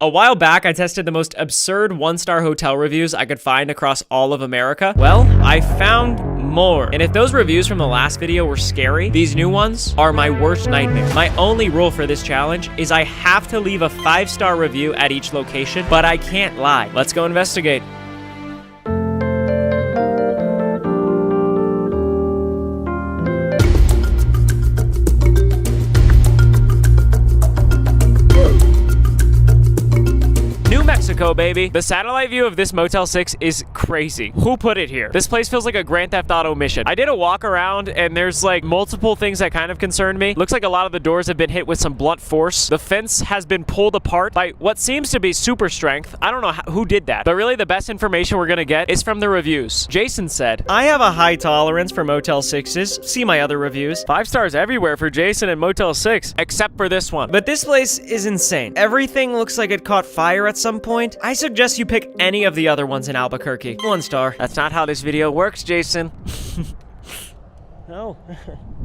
A while back, I tested the most absurd one-star hotel reviews I could find across all of America. Well, I found more. And if those reviews from the last video were scary, these new ones are my worst nightmare. My only rule for this challenge is I have to leave a 5-star review at each location, but I can't lie. Let's go investigate. Mexico, baby. The satellite view of this Motel 6 is crazy. Who put it here? This place feels like a Grand Theft Auto mission. I did a walk around and there's like multiple things that kind of concern me. Looks like a lot of the doors have been hit with some blunt force. The fence has been pulled apart by what seems to be super strength. I don't know who did that, but really the best information we're gonna get is from the reviews. Jason said, I have a high tolerance for Motel 6s. See my other reviews. 5 stars everywhere for Jason and Motel 6, except for this one. But this place is insane. Everything looks like it caught fire at some point. I suggest you pick any of the other ones in Albuquerque. 1 star. That's not how this video works, Jason. No.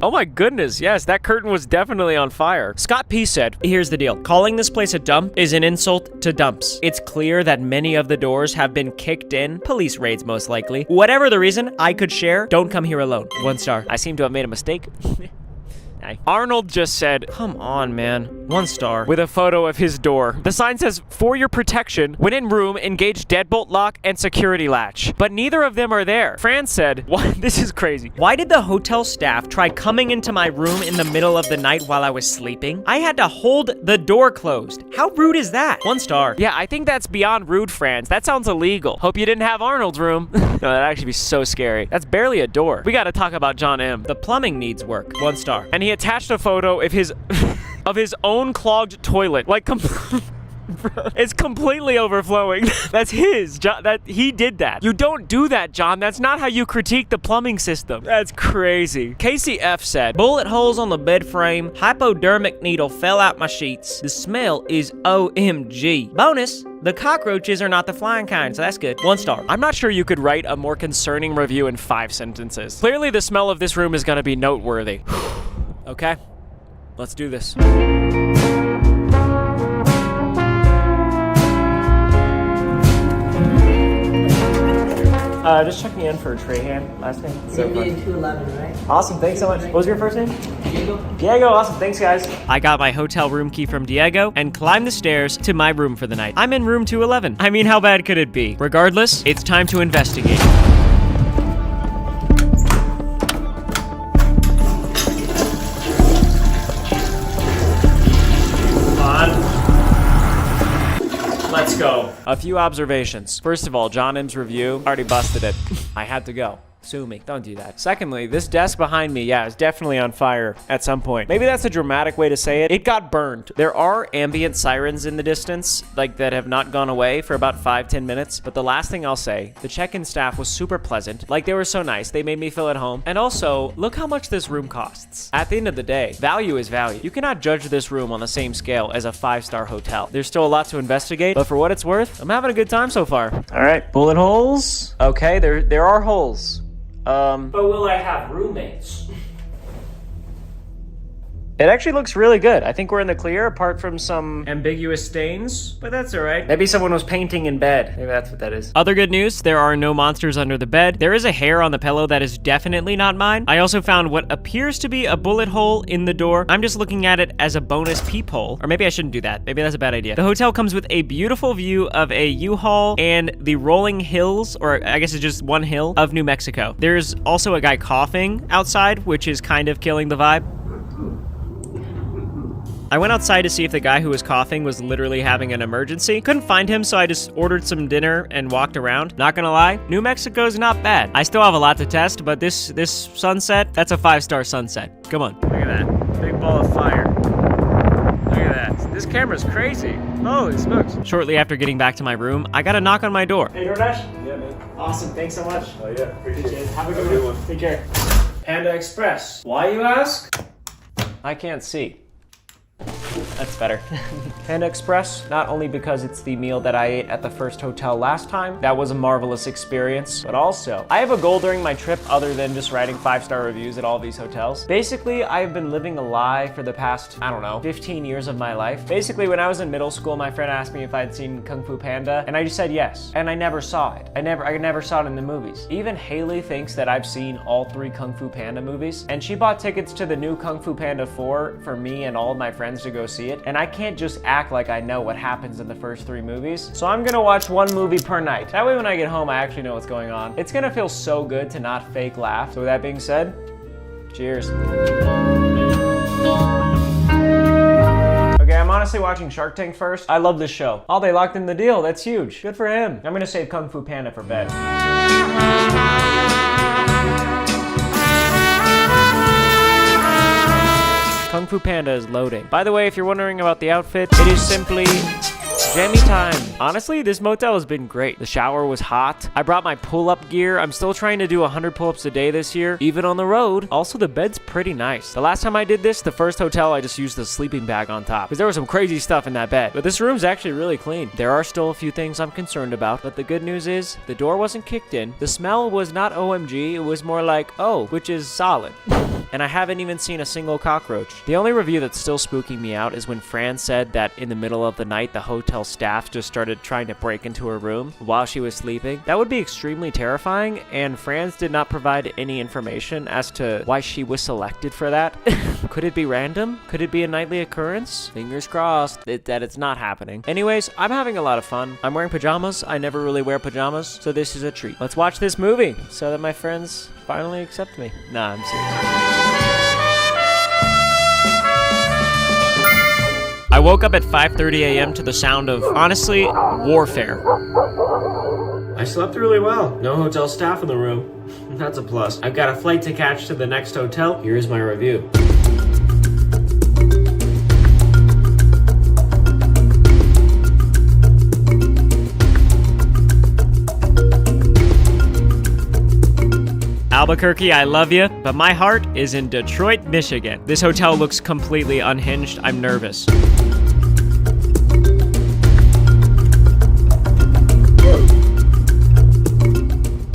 Oh my goodness, yes, that curtain was definitely on fire. Scott P said, here's the deal. Calling this place a dump is an insult to dumps. It's clear that many of the doors have been kicked in. Police raids, most likely. Whatever the reason, I could share. Don't come here alone. 1 star. I seem to have made a mistake. Arnold just said, come on, man. 1 star. With a photo of his door. The sign says, for your protection, when in room, engage deadbolt lock and security latch. But neither of them are there. Fran said, what? This is crazy. Why did the hotel staff try coming into my room in the middle of the night while I was sleeping? I had to hold the door closed. How rude is that? 1 star. Yeah, I think that's beyond rude, Franz. That sounds illegal. Hope you didn't have Arnold's room. No, that'd actually be so scary. That's barely a door. We gotta talk about John M. The plumbing needs work. 1 star. And he attached a photo of his of his own clogged toilet. Like, it's completely overflowing. That's his. John, he did that. You don't do that, John. That's not how you critique the plumbing system. That's crazy. Casey F said, bullet holes on the bed frame. Hypodermic needle fell out my sheets. The smell is OMG. Bonus, the cockroaches are not the flying kind, so that's good. 1 star. I'm not sure you could write a more concerning review in 5 sentences. Clearly, the smell of this room is gonna be noteworthy. Okay, let's do this. Just checking in for Tranhan, last name. So 211, right? Awesome, thanks so much. What was your first name? Diego, awesome, thanks guys. I got my hotel room key from Diego and climbed the stairs to my room for the night. I'm in room 211. I mean, how bad could it be? Regardless, it's time to investigate. Let's go. A few observations. First of all, John M's review already busted it. I had to go. Sue me. Don't do that. Secondly, this desk behind me, yeah, is definitely on fire at some point. Maybe that's a dramatic way to say it. It got burned. There are ambient sirens in the distance, like that have not gone away for about 5-10 minutes. But the last thing I'll say, the check-in staff was super pleasant. Like, they were so nice. They made me feel at home. And also, look how much this room costs. At the end of the day, value is value. You cannot judge this room on the same scale as a 5-star hotel. There's still a lot to investigate, but for what it's worth, I'm having a good time so far. All right, bullet holes. Okay, there are holes. But will I have roommates? It actually looks really good. I think we're in the clear, apart from some ambiguous stains, but that's all right. Maybe someone was painting in bed. Maybe that's what that is. Other good news, there are no monsters under the bed. There is a hair on the pillow that is definitely not mine. I also found what appears to be a bullet hole in the door. I'm just looking at it as a bonus peephole, or maybe I shouldn't do that. Maybe that's a bad idea. The hotel comes with a beautiful view of a U-Haul and the rolling hills, or I guess it's just one hill, of New Mexico. There's also a guy coughing outside, which is kind of killing the vibe. I went outside to see if the guy who was coughing was literally having an emergency. Couldn't find him, so I just ordered some dinner and walked around. Not gonna lie, New Mexico's not bad. I still have a lot to test, but this sunset, that's a 5-star sunset. Come on. Look at that. Big ball of fire. Look at that. This camera's crazy. Holy smokes. Shortly after getting back to my room, I got a knock on my door. Hey, DoorDash? Yeah, man. Awesome, thanks so much. Oh, yeah. Appreciate it. Have a good one. Take care. Panda Express. Why, you ask? I can't see. That's better. Panda Express, not only because it's the meal that I ate at the first hotel last time, that was a marvelous experience, but also, I have a goal during my trip other than just writing 5-star reviews at all these hotels. Basically, I've been living a lie for the past, I don't know, 15 years of my life. Basically, when I was in middle school, my friend asked me if I'd seen Kung Fu Panda, and I just said yes. And I never saw it. I never saw it in the movies. Even Haley thinks that I've seen all 3 Kung Fu Panda movies, and she bought tickets to the new Kung Fu Panda 4 for me and all of my friends to go see it, and I can't just act like I know what happens in the first 3 movies. So I'm gonna watch 1 movie per night. That way when I get home, I actually know what's going on. It's gonna feel so good to not fake laugh. So with that being said, cheers. Okay, I'm honestly watching Shark Tank first. I love this show. Oh, they locked in the deal. That's huge. Good for him. I'm gonna save Kung Fu Panda for bed. Kung Fu Panda is loading. By the way, if you're wondering about the outfit, it is simply jammy time. Honestly, this motel has been great. The shower was hot. I brought my pull-up gear. I'm still trying to do 100 pull-ups a day this year, even on the road. Also, the bed's pretty nice. The last time I did this, the first hotel, I just used the sleeping bag on top because there was some crazy stuff in that bed. But this room's actually really clean. There are still a few things I'm concerned about, but the good news is the door wasn't kicked in. The smell was not OMG. It was more like, oh, which is solid. And I haven't even seen a single cockroach. The only review that's still spooking me out is when Fran said that in the middle of the night, the hotel staff just started trying to break into her room while she was sleeping. That would be extremely terrifying, and Franz did not provide any information as to why she was selected for that. Could it be random? Could it be a nightly occurrence? Fingers crossed that it's not happening. Anyways, I'm having a lot of fun. I'm wearing pajamas. I never really wear pajamas, so this is a treat. Let's watch this movie so that my friends finally accept me. Nah, I'm serious. I woke up at 5:30 a.m. to the sound of, honestly, warfare. I slept really well. No hotel staff in the room. That's a plus. I've got a flight to catch to the next hotel. Here's my review. Albuquerque, I love you, but my heart is in Detroit, Michigan. This hotel looks completely unhinged. I'm nervous.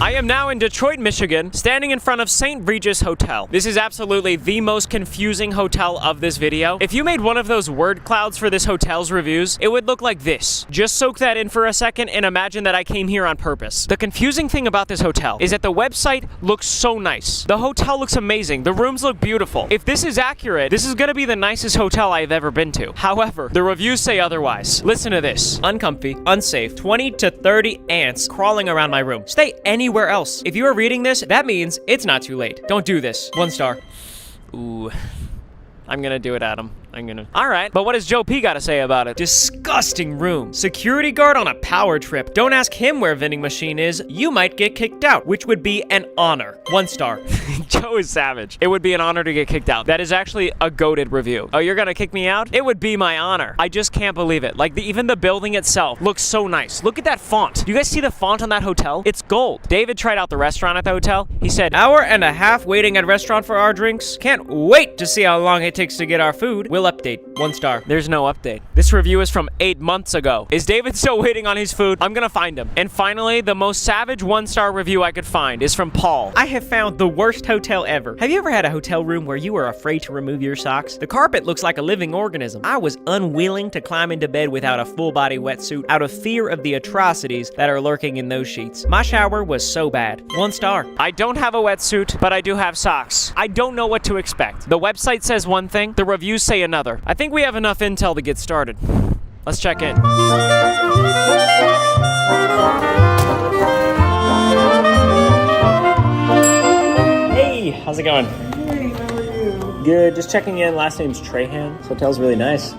I am now in Detroit, Michigan, standing in front of St. Regis Hotel. This is absolutely the most confusing hotel of this video. If you made one of those word clouds for this hotel's reviews, it would look like this. Just soak that in for a second and imagine that I came here on purpose. The confusing thing about this hotel is that the website looks so nice. The hotel looks amazing. The rooms look beautiful. If this is accurate, this is gonna be the nicest hotel I've ever been to. However, the reviews say otherwise. Listen to this. Uncomfy, unsafe, 20 to 30 ants crawling around my room. Stay anywhere else. If you are reading this, that means it's not too late. Don't do this. 1 star. Ooh. I'm gonna do it, Adam. Alright, but what does Joe P gotta say about it? Disgusting room. Security guard on a power trip. Don't ask him where vending machine is. You might get kicked out, which would be an honor. 1 star. Joe is savage. It would be an honor to get kicked out. That is actually a goated review. Oh, you're gonna kick me out? It would be my honor. I just can't believe it. Like, even the building itself looks so nice. Look at that font. Do you guys see the font on that hotel? It's gold. David tried out the restaurant at the hotel. He said, hour-and-a-half waiting at restaurant for our drinks. Can't wait to see how long it takes to get our food. We'll update. 1 star. There's no update. This review is from 8 months ago. Is David still waiting on his food? I'm gonna find him. And finally, the most savage 1-star review I could find is from Paul. I have found the worst hotel ever. Have you ever had a hotel room where you were afraid to remove your socks? The carpet looks like a living organism. I was unwilling to climb into bed without a full-body wetsuit out of fear of the atrocities that are lurking in those sheets. My shower was so bad. 1 star. I don't have a wetsuit, but I do have socks. I don't know what to expect. The website says one thing, the reviews say another. I think we have enough intel to get started. Let's check in. Hey, how's it going? Hey, how are you? Good, just checking in. Last name's Tranhan. This hotel's really nice.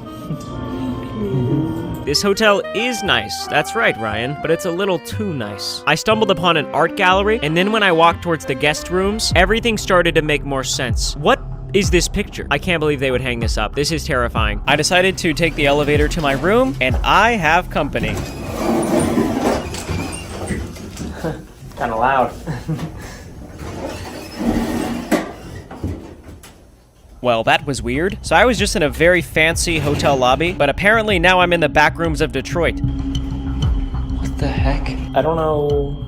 This hotel is nice. That's right, Ryan, but it's a little too nice. I stumbled upon an art gallery, and then when I walked towards the guest rooms, everything started to make more sense. What is this picture? I can't believe they would hang this up. This is terrifying. I decided to take the elevator to my room, and I have company. Kind of loud. Well, that was weird. So I was just in a very fancy hotel lobby, but apparently now I'm in the back rooms of Detroit. What the heck? I don't know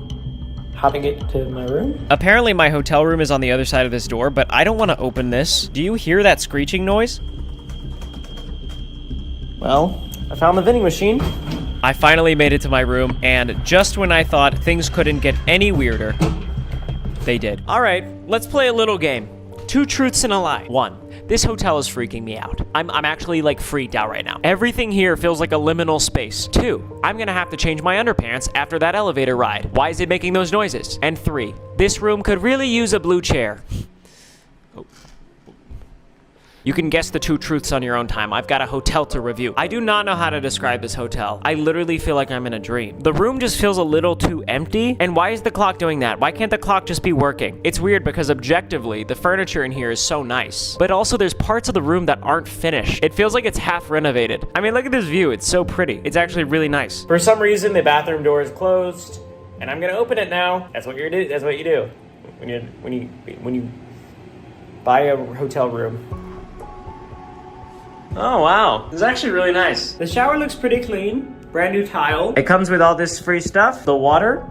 how to get to my room. Apparently my hotel room is on the other side of this door, but I don't want to open this. Do you hear that screeching noise? Well, I found the vending machine. I finally made it to my room, and just when I thought things couldn't get any weirder, they did. All right, let's play a little game. 2 truths and a lie. 1, this hotel is freaking me out. I'm actually like freaked out right now. Everything here feels like a liminal space. 2, I'm gonna have to change my underpants after that elevator ride. Why is it making those noises? And 3, this room could really use a blue chair. You can guess the 2 truths on your own time. I've got a hotel to review. I do not know how to describe this hotel. I literally feel like I'm in a dream. The room just feels a little too empty. And why is the clock doing that? Why can't the clock just be working? It's weird because objectively, the furniture in here is so nice. But also there's parts of the room that aren't finished. It feels like it's half renovated. I mean, look at this view. It's so pretty. It's actually really nice. For some reason, the bathroom door is closed, and I'm gonna open it now. That's what you do. That's what you do when you buy a hotel room. Oh, wow. This is actually really nice. The shower looks pretty clean. Brand new tile. It comes with all this free stuff. The water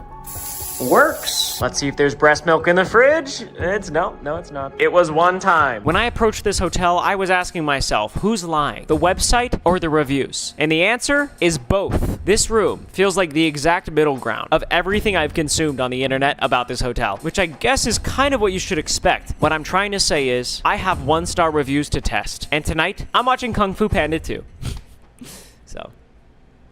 works. Let's see if there's breast milk in the fridge. No, it's not. It was one time. When I approached this hotel, I was asking myself, who's lying? The website or the reviews? And the answer is both. This room feels like the exact middle ground of everything I've consumed on the internet about this hotel, which I guess is kind of what you should expect. What I'm trying to say is, I have 1-star reviews to test. And tonight, I'm watching Kung Fu Panda 2. So,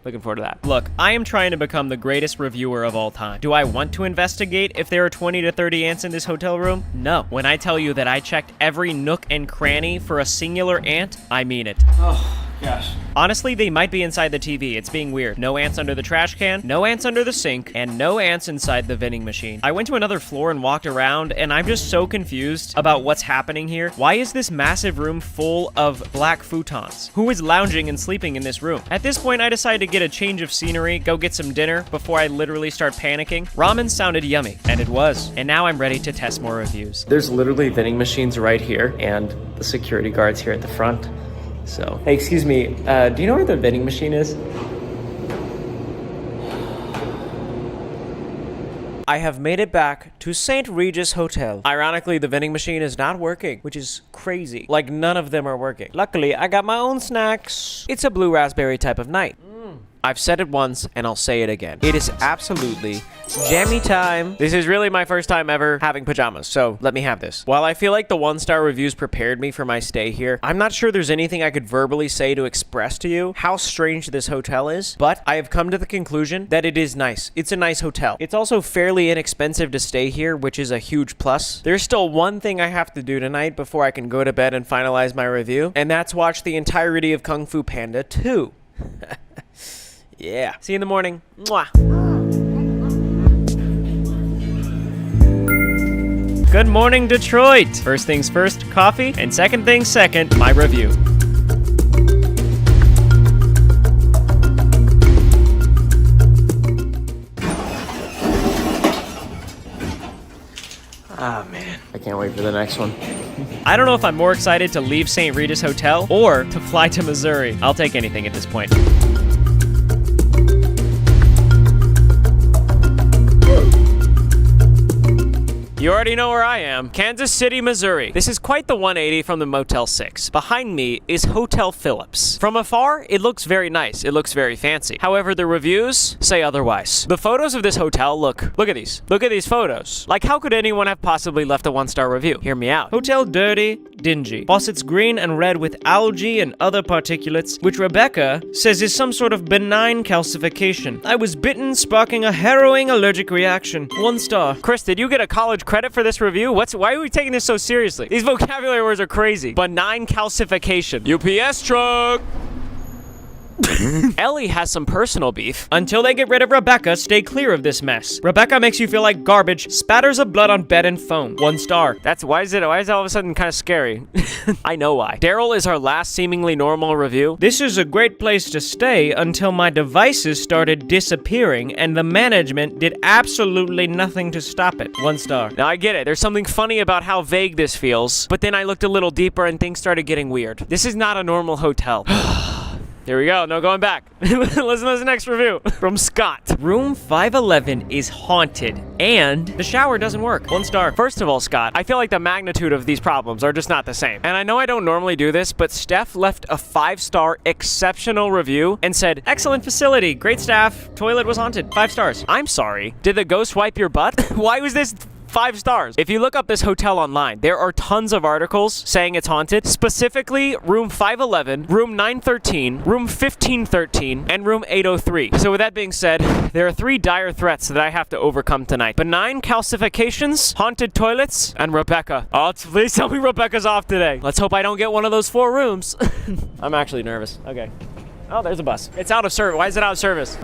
looking forward to that. Look, I am trying to become the greatest reviewer of all time. Do I want to investigate if there are 20 to 30 ants in this hotel room? No. When I tell you that I checked every nook and cranny for a singular ant, I mean it. Oh, gosh. Honestly, they might be inside the TV. It's being weird. No ants under the trash can, no ants under the sink, and no ants inside the vending machine. I went to another floor and walked around, and I'm just so confused about what's happening here. Why is this massive room full of black futons? Who is lounging and sleeping in this room? At this point, I decided to get a change of scenery, go get some dinner before I literally start panicking. Ramen sounded yummy, and it was. And now I'm ready to test more reviews. There's literally vending machines right here, and the security guards here at the front. So, hey, excuse me, do you know where the vending machine is? I have made it back to St. Regis Hotel. Ironically, the vending machine is not working, which is crazy. Like, none of them are working. Luckily, I got my own snacks. It's a blue raspberry type of night. I've said it once, and I'll say it again. It is absolutely jammy time. This is really my first time ever having pajamas, so let me have this. While I feel like the 1-star reviews prepared me for my stay here, I'm not sure there's anything I could verbally say to express to you how strange this hotel is, but I have come to the conclusion that it is nice. It's a nice hotel. It's also fairly inexpensive to stay here, which is a huge plus. There's still one thing I have to do tonight before I can go to bed and finalize my review, and that's watch the entirety of Kung Fu Panda 2. Yeah. See you in the morning. Mwah. Good morning, Detroit. First things first, coffee, and second things second, my review. Ah, man. I can't wait for the next one. I don't know if I'm more excited to leave St. Regis Hotel or to fly to Missouri. I'll take anything at this point. You already know where I am. Kansas City, Missouri. This is quite the 180 from the Motel 6. Behind me is Hotel Phillips. From afar, it looks very nice. It looks very fancy. However, the reviews say otherwise. The photos of this hotel look at these. Look at these photos. Like, how could anyone have possibly left a 1-star review? Hear me out. Hotel dirty, dingy. Faucets green and red with algae and other particulates, which Rebecca says is some sort of benign calcification. I was bitten, sparking a harrowing allergic reaction. 1 star. Chris, did you get a college credit for this review? Why are we taking this so seriously? These vocabulary words are crazy. Benign calcification. UPS truck. Ellie has some personal beef. Until they get rid of Rebecca, stay clear of this mess. Rebecca makes you feel like garbage, spatters of blood on bed and phone. 1 star. Why is it all of a sudden kind of scary? I know why. Daryl is our last seemingly normal review. This is a great place to stay until my devices started disappearing and the management did absolutely nothing to stop it. 1 star. Now I get it. There's something funny about how vague this feels, but then I looked a little deeper and things started getting weird. This is not a normal hotel. Here we go. No going back. Listen to the next review from Scott. Room 511 is haunted and the shower doesn't work. 1 star. First of all, Scott, I feel like the magnitude of these problems are just not the same. And I know I don't normally do this, but Steph left a 5-star exceptional review and said, excellent facility, great staff, toilet was haunted, 5 stars. I'm sorry. Did the ghost wipe your butt? Why was this 5 stars? If you look up this hotel online, there are tons of articles saying it's haunted, specifically room 511, room 913, room 1513, and room 803. So with that being said, there are 3 dire threats that I have to overcome tonight. Benign calcifications, haunted toilets, and Rebecca. Oh, please tell me Rebecca's off today. Let's hope I don't get one of those 4 rooms. I'm actually nervous. Okay. Oh, there's a bus. It's out of service. Why is it out of service?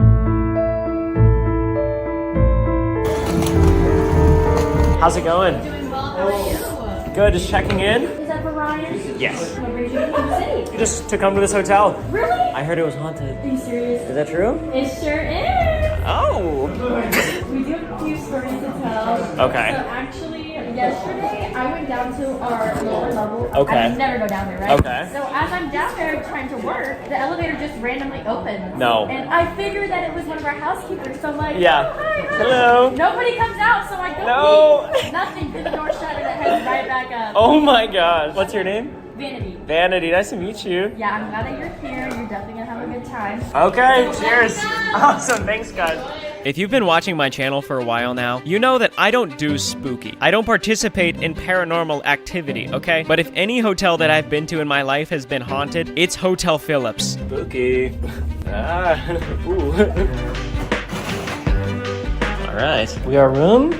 How's it going? Doing well, how are you? Good, just checking in. Is that for Ryan? Yes. What brings you to the city? Just to come to this hotel. Really? I heard it was haunted. Are you serious? Is that true? It sure is. Oh. We do have a few stories to tell. Okay. So actually, yesterday I went down to our lower level. Okay. I never go down there, right? Okay. So as I'm down there trying to work, the elevator just randomly opened. No. And I figured that it was one of our housekeepers. So I'm like, Yeah. oh, hi. Hello. Nobody comes out, so I go No. eat. Nothing. The door shut and it heads right back up. Oh my gosh. What's your name? Vanity. Vanity. Nice to meet you. Yeah, I'm glad that you're here. You're definitely gonna have a good time. Okay. Cheers. Awesome. Thanks, guys. If you've been watching my channel for a while now, you know that I don't do spooky. I don't participate in paranormal activity, okay? But if any hotel that I've been to in my life has been haunted, it's Hotel Phillips. Spooky. Ooh. All right. We are room?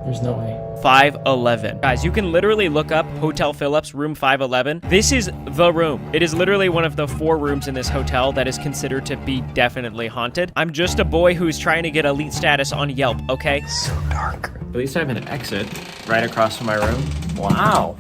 There's no way. 511. Guys, you can literally look up Hotel Phillips, room 511. This is the room. It is literally one of the 4 rooms in this hotel that is considered to be definitely haunted. I'm just a boy who's trying to get elite status on Yelp, okay? So dark. At least I have an exit right across from my room. Wow.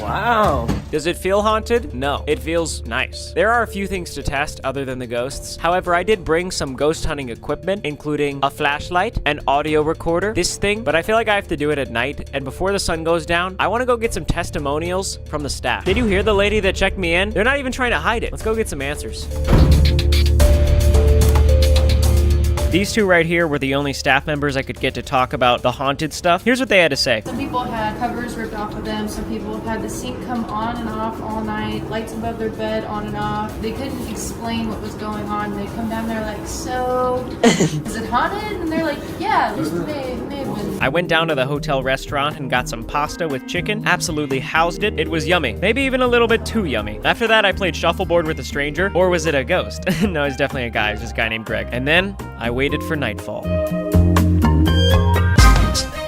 Wow. Does it feel haunted? No, it feels nice. There are a few things to test other than the ghosts. However, I did bring some ghost hunting equipment, including a flashlight, an audio recorder, this thing, but I feel like I have to do it at night, and before the sun goes down, I want to go get some testimonials from the staff. Did you hear the lady that checked me in? They're not even trying to hide it. Let's go get some answers. These 2 right here were the only staff members I could get to talk about the haunted stuff. Here's what they had to say. Some people had covers ripped off of them. Some people have had the sink come on and off all night, lights above their bed on and off. They couldn't explain what was going on. They'd come down there like, so, is it haunted? And they're like, yeah, this may have been. I went down to the hotel restaurant and got some pasta with chicken. Absolutely housed it. It was yummy. Maybe even a little bit too yummy. After that, I played shuffleboard with a stranger. Or was it a ghost? No, it's definitely a guy. It's just a guy named Greg. And then I waited for nightfall.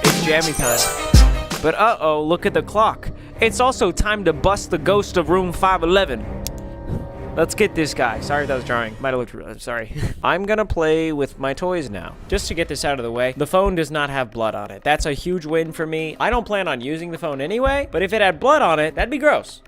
It's jammy time. But uh-oh, look at the clock. It's also time to bust the ghost of room 511. Let's get this guy. Sorry that was jarring. Might have looked real. Sorry. I'm gonna play with my toys now. Just to get this out of the way, the phone does not have blood on it. That's a huge win for me. I don't plan on using the phone anyway, but if it had blood on it, that'd be gross.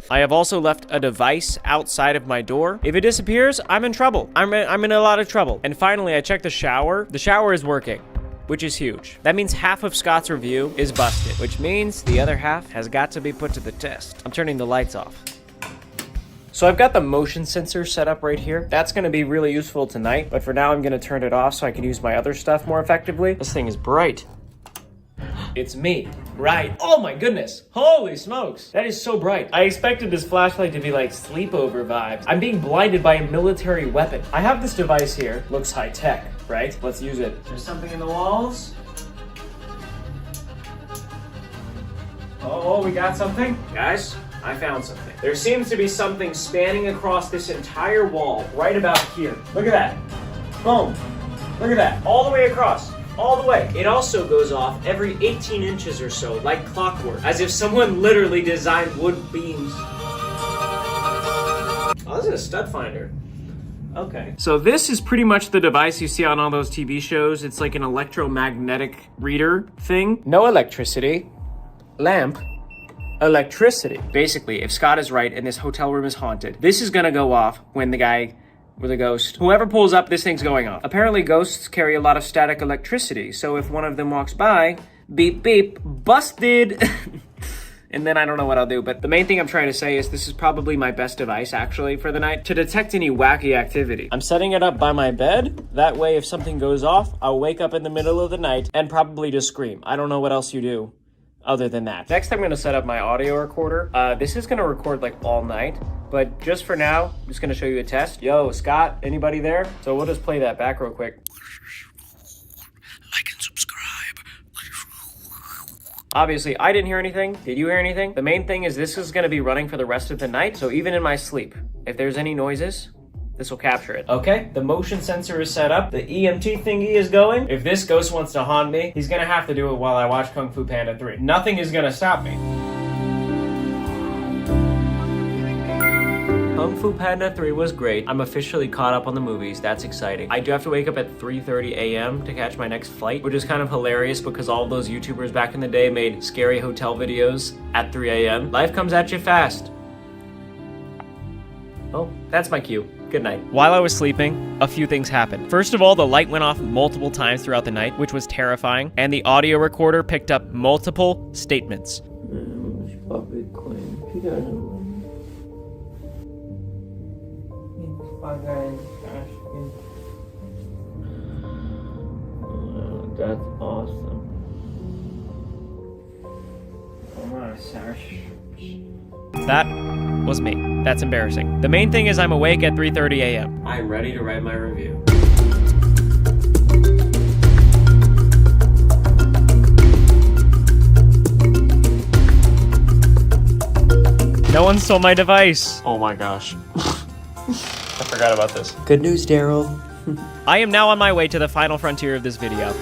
I have also left a device outside of my door. If it disappears, I'm in trouble. I'm in a lot of trouble. And finally, I checked the shower. The shower is working, which is huge. That means half of Scott's review is busted, which means the other half has got to be put to the test. I'm turning the lights off. So I've got the motion sensor set up right here. That's gonna be really useful tonight, but for now I'm gonna turn it off so I can use my other stuff more effectively. This thing is bright. It's me, right? Oh my goodness, holy smokes. That is so bright. I expected this flashlight to be like sleepover vibes. I'm being blinded by a military weapon. I have this device here, looks high tech, right? Let's use it. There's something in the walls. Oh, we got something? Guys, I found something. There seems to be something spanning across this entire wall, right about here. Look at that. Boom. Look at that. All the way across. All the way. It also goes off every 18 inches or so, like clockwork, as if someone literally designed wood beams. Oh, this is it, a stud finder? Okay. So this is pretty much the device you see on all those TV shows. It's like an electromagnetic reader thing. No electricity. Lamp. Electricity. Basically, if Scott is right and this hotel room is haunted, this is gonna go off when the guy with a ghost, whoever pulls up, this thing's going off. Apparently ghosts carry a lot of static electricity, so if one of them walks by, beep beep, busted. And then I don't know what I'll do, but the main thing I'm trying to say is this is probably my best device actually for the night to detect any wacky activity. I'm setting it up by my bed. That way if something goes off, I'll wake up in the middle of the night and probably just scream. I don't know what else you do other than that. Next, I'm gonna set up my audio recorder. This is gonna record like all night, but just for now, I'm just gonna show you a test. Yo, Scott, anybody there? So we'll just play that back real quick. Like and subscribe. Obviously, I didn't hear anything. Did you hear anything? The main thing is this is gonna be running for the rest of the night, so even in my sleep, if there's any noises, this will capture it. Okay, the motion sensor is set up. The EMT thingy is going. If this ghost wants to haunt me, he's gonna have to do it while I watch Kung Fu Panda 3. Nothing is gonna stop me. Kung Fu Panda 3 was great. I'm officially caught up on the movies. That's exciting. I do have to wake up at 3:30 a.m. to catch my next flight, which is kind of hilarious because all of those YouTubers back in the day made scary hotel videos at 3 a.m. Life comes at you fast. Oh, that's my cue. Good night. While I was sleeping, a few things happened. First of all, the light went off multiple times throughout the night, which was terrifying, and the audio recorder picked up multiple statements. That's awesome. That was me. That's embarrassing. The main thing is I'm awake at 3:30 a.m. I'm ready to write my review. No one stole my device. Oh my gosh. I forgot about this. Good news, Daryl. I am now on my way to the final frontier of this video.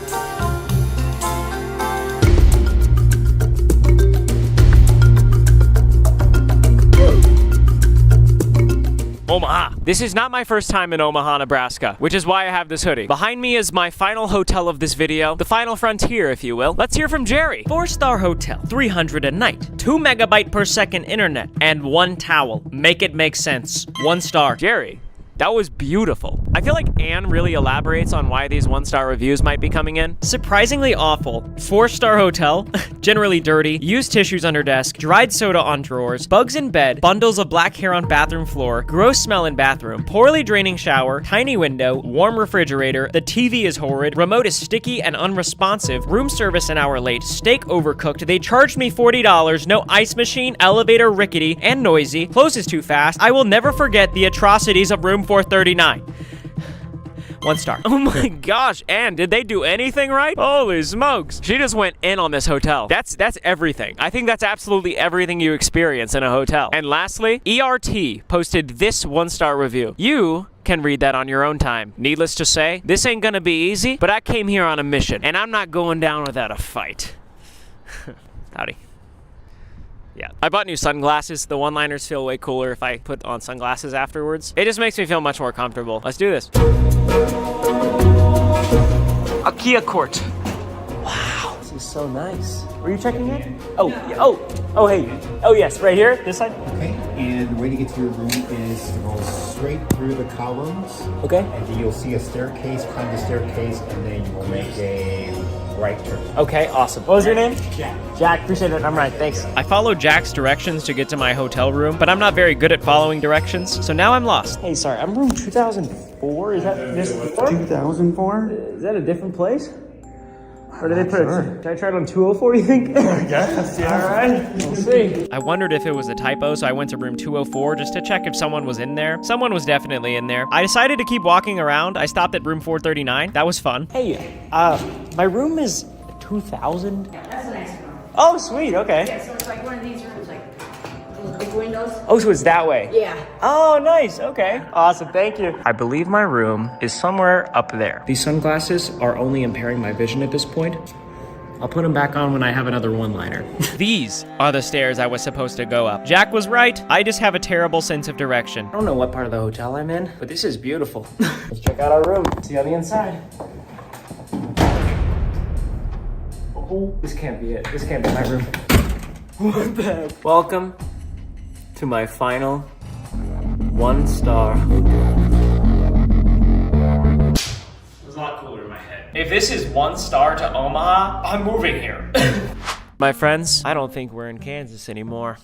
Omaha. This is not my first time in Omaha, Nebraska, which is why I have this hoodie. Behind me is my final hotel of this video, the final frontier, if you will. Let's hear from Jerry. 4-star hotel, 300 a night, 2 megabyte per second internet, and 1 towel. Make it make sense. 1 star. Jerry, that was beautiful. I feel like Anne really elaborates on why these 1-star reviews might be coming in. Surprisingly awful. 4-star hotel, generally dirty, used tissues under desk, dried soda on drawers, bugs in bed, bundles of black hair on bathroom floor, gross smell in bathroom, poorly draining shower, tiny window, warm refrigerator, the TV is horrid, remote is sticky and unresponsive, room service an hour late, steak overcooked, they charged me $40, no ice machine, elevator rickety and noisy, closes too fast. I will never forget the atrocities of room 439. 1 star. Oh my gosh, Anne, did they do anything right? Holy smokes. She just went in on this hotel. That's everything. I think that's absolutely everything you experience in a hotel. And lastly, ERT posted this 1-star review. You can read that on your own time. Needless to say, this ain't gonna be easy, but I came here on a mission, and I'm not going down without a fight. Howdy. Yeah. I bought new sunglasses. The one-liners feel way cooler if I put on sunglasses afterwards. It just makes me feel much more comfortable. Let's do this. A Kia Court. Wow, this is so nice. Were you checking in? Oh, yeah. Oh, hey. Oh, yes, right here, this side. Okay, and the way to get to your room is to go straight through the columns. Okay. And then you'll see a staircase, climb the staircase, and then you will make a right turn. Okay, awesome. What was your name? Jack. Jack, appreciate it. I'm right, thanks. I followed Jack's directions to get to my hotel room, but I'm not very good at following directions, so now I'm lost. Hey, sorry, I'm room 2004? Is that this floor? 2004? Is that a different place? Or did they put it? Did I try it on 204, you think? Yes, yeah. All right, we'll see. I wondered if it was a typo, so I went to room 204 just to check if someone was in there. Someone was definitely in there. I decided to keep walking around. I stopped at room 439. That was fun. Hey, my room is 2000? Yeah, that's a nice room. Oh, sweet, okay. Yeah, so it's like one of these rooms, like little big windows. Oh, so it's that way? Yeah. Oh, nice. Okay. Awesome. Thank you. I believe my room is somewhere up there. These sunglasses are only impairing my vision at this point. I'll put them back on when I have another one-liner. These are the stairs I was supposed to go up. Jack was right. I just have a terrible sense of direction. I don't know what part of the hotel I'm in, but this is beautiful. Let's check out our room, see on the inside. Oh, this can't be it. This can't be my room. What the heck? Welcome to my final 1-star. It was a lot cooler in my head. If this is 1 star to Omaha, I'm moving here. My friends, I don't think we're in Kansas anymore.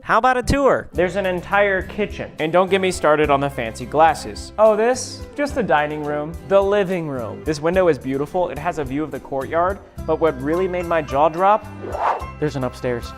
How about a tour? There's an entire kitchen. And don't get me started on the fancy glasses. Oh, this? Just the dining room. The living room. This window is beautiful. It has a view of the courtyard. But what really made my jaw drop? There's an upstairs.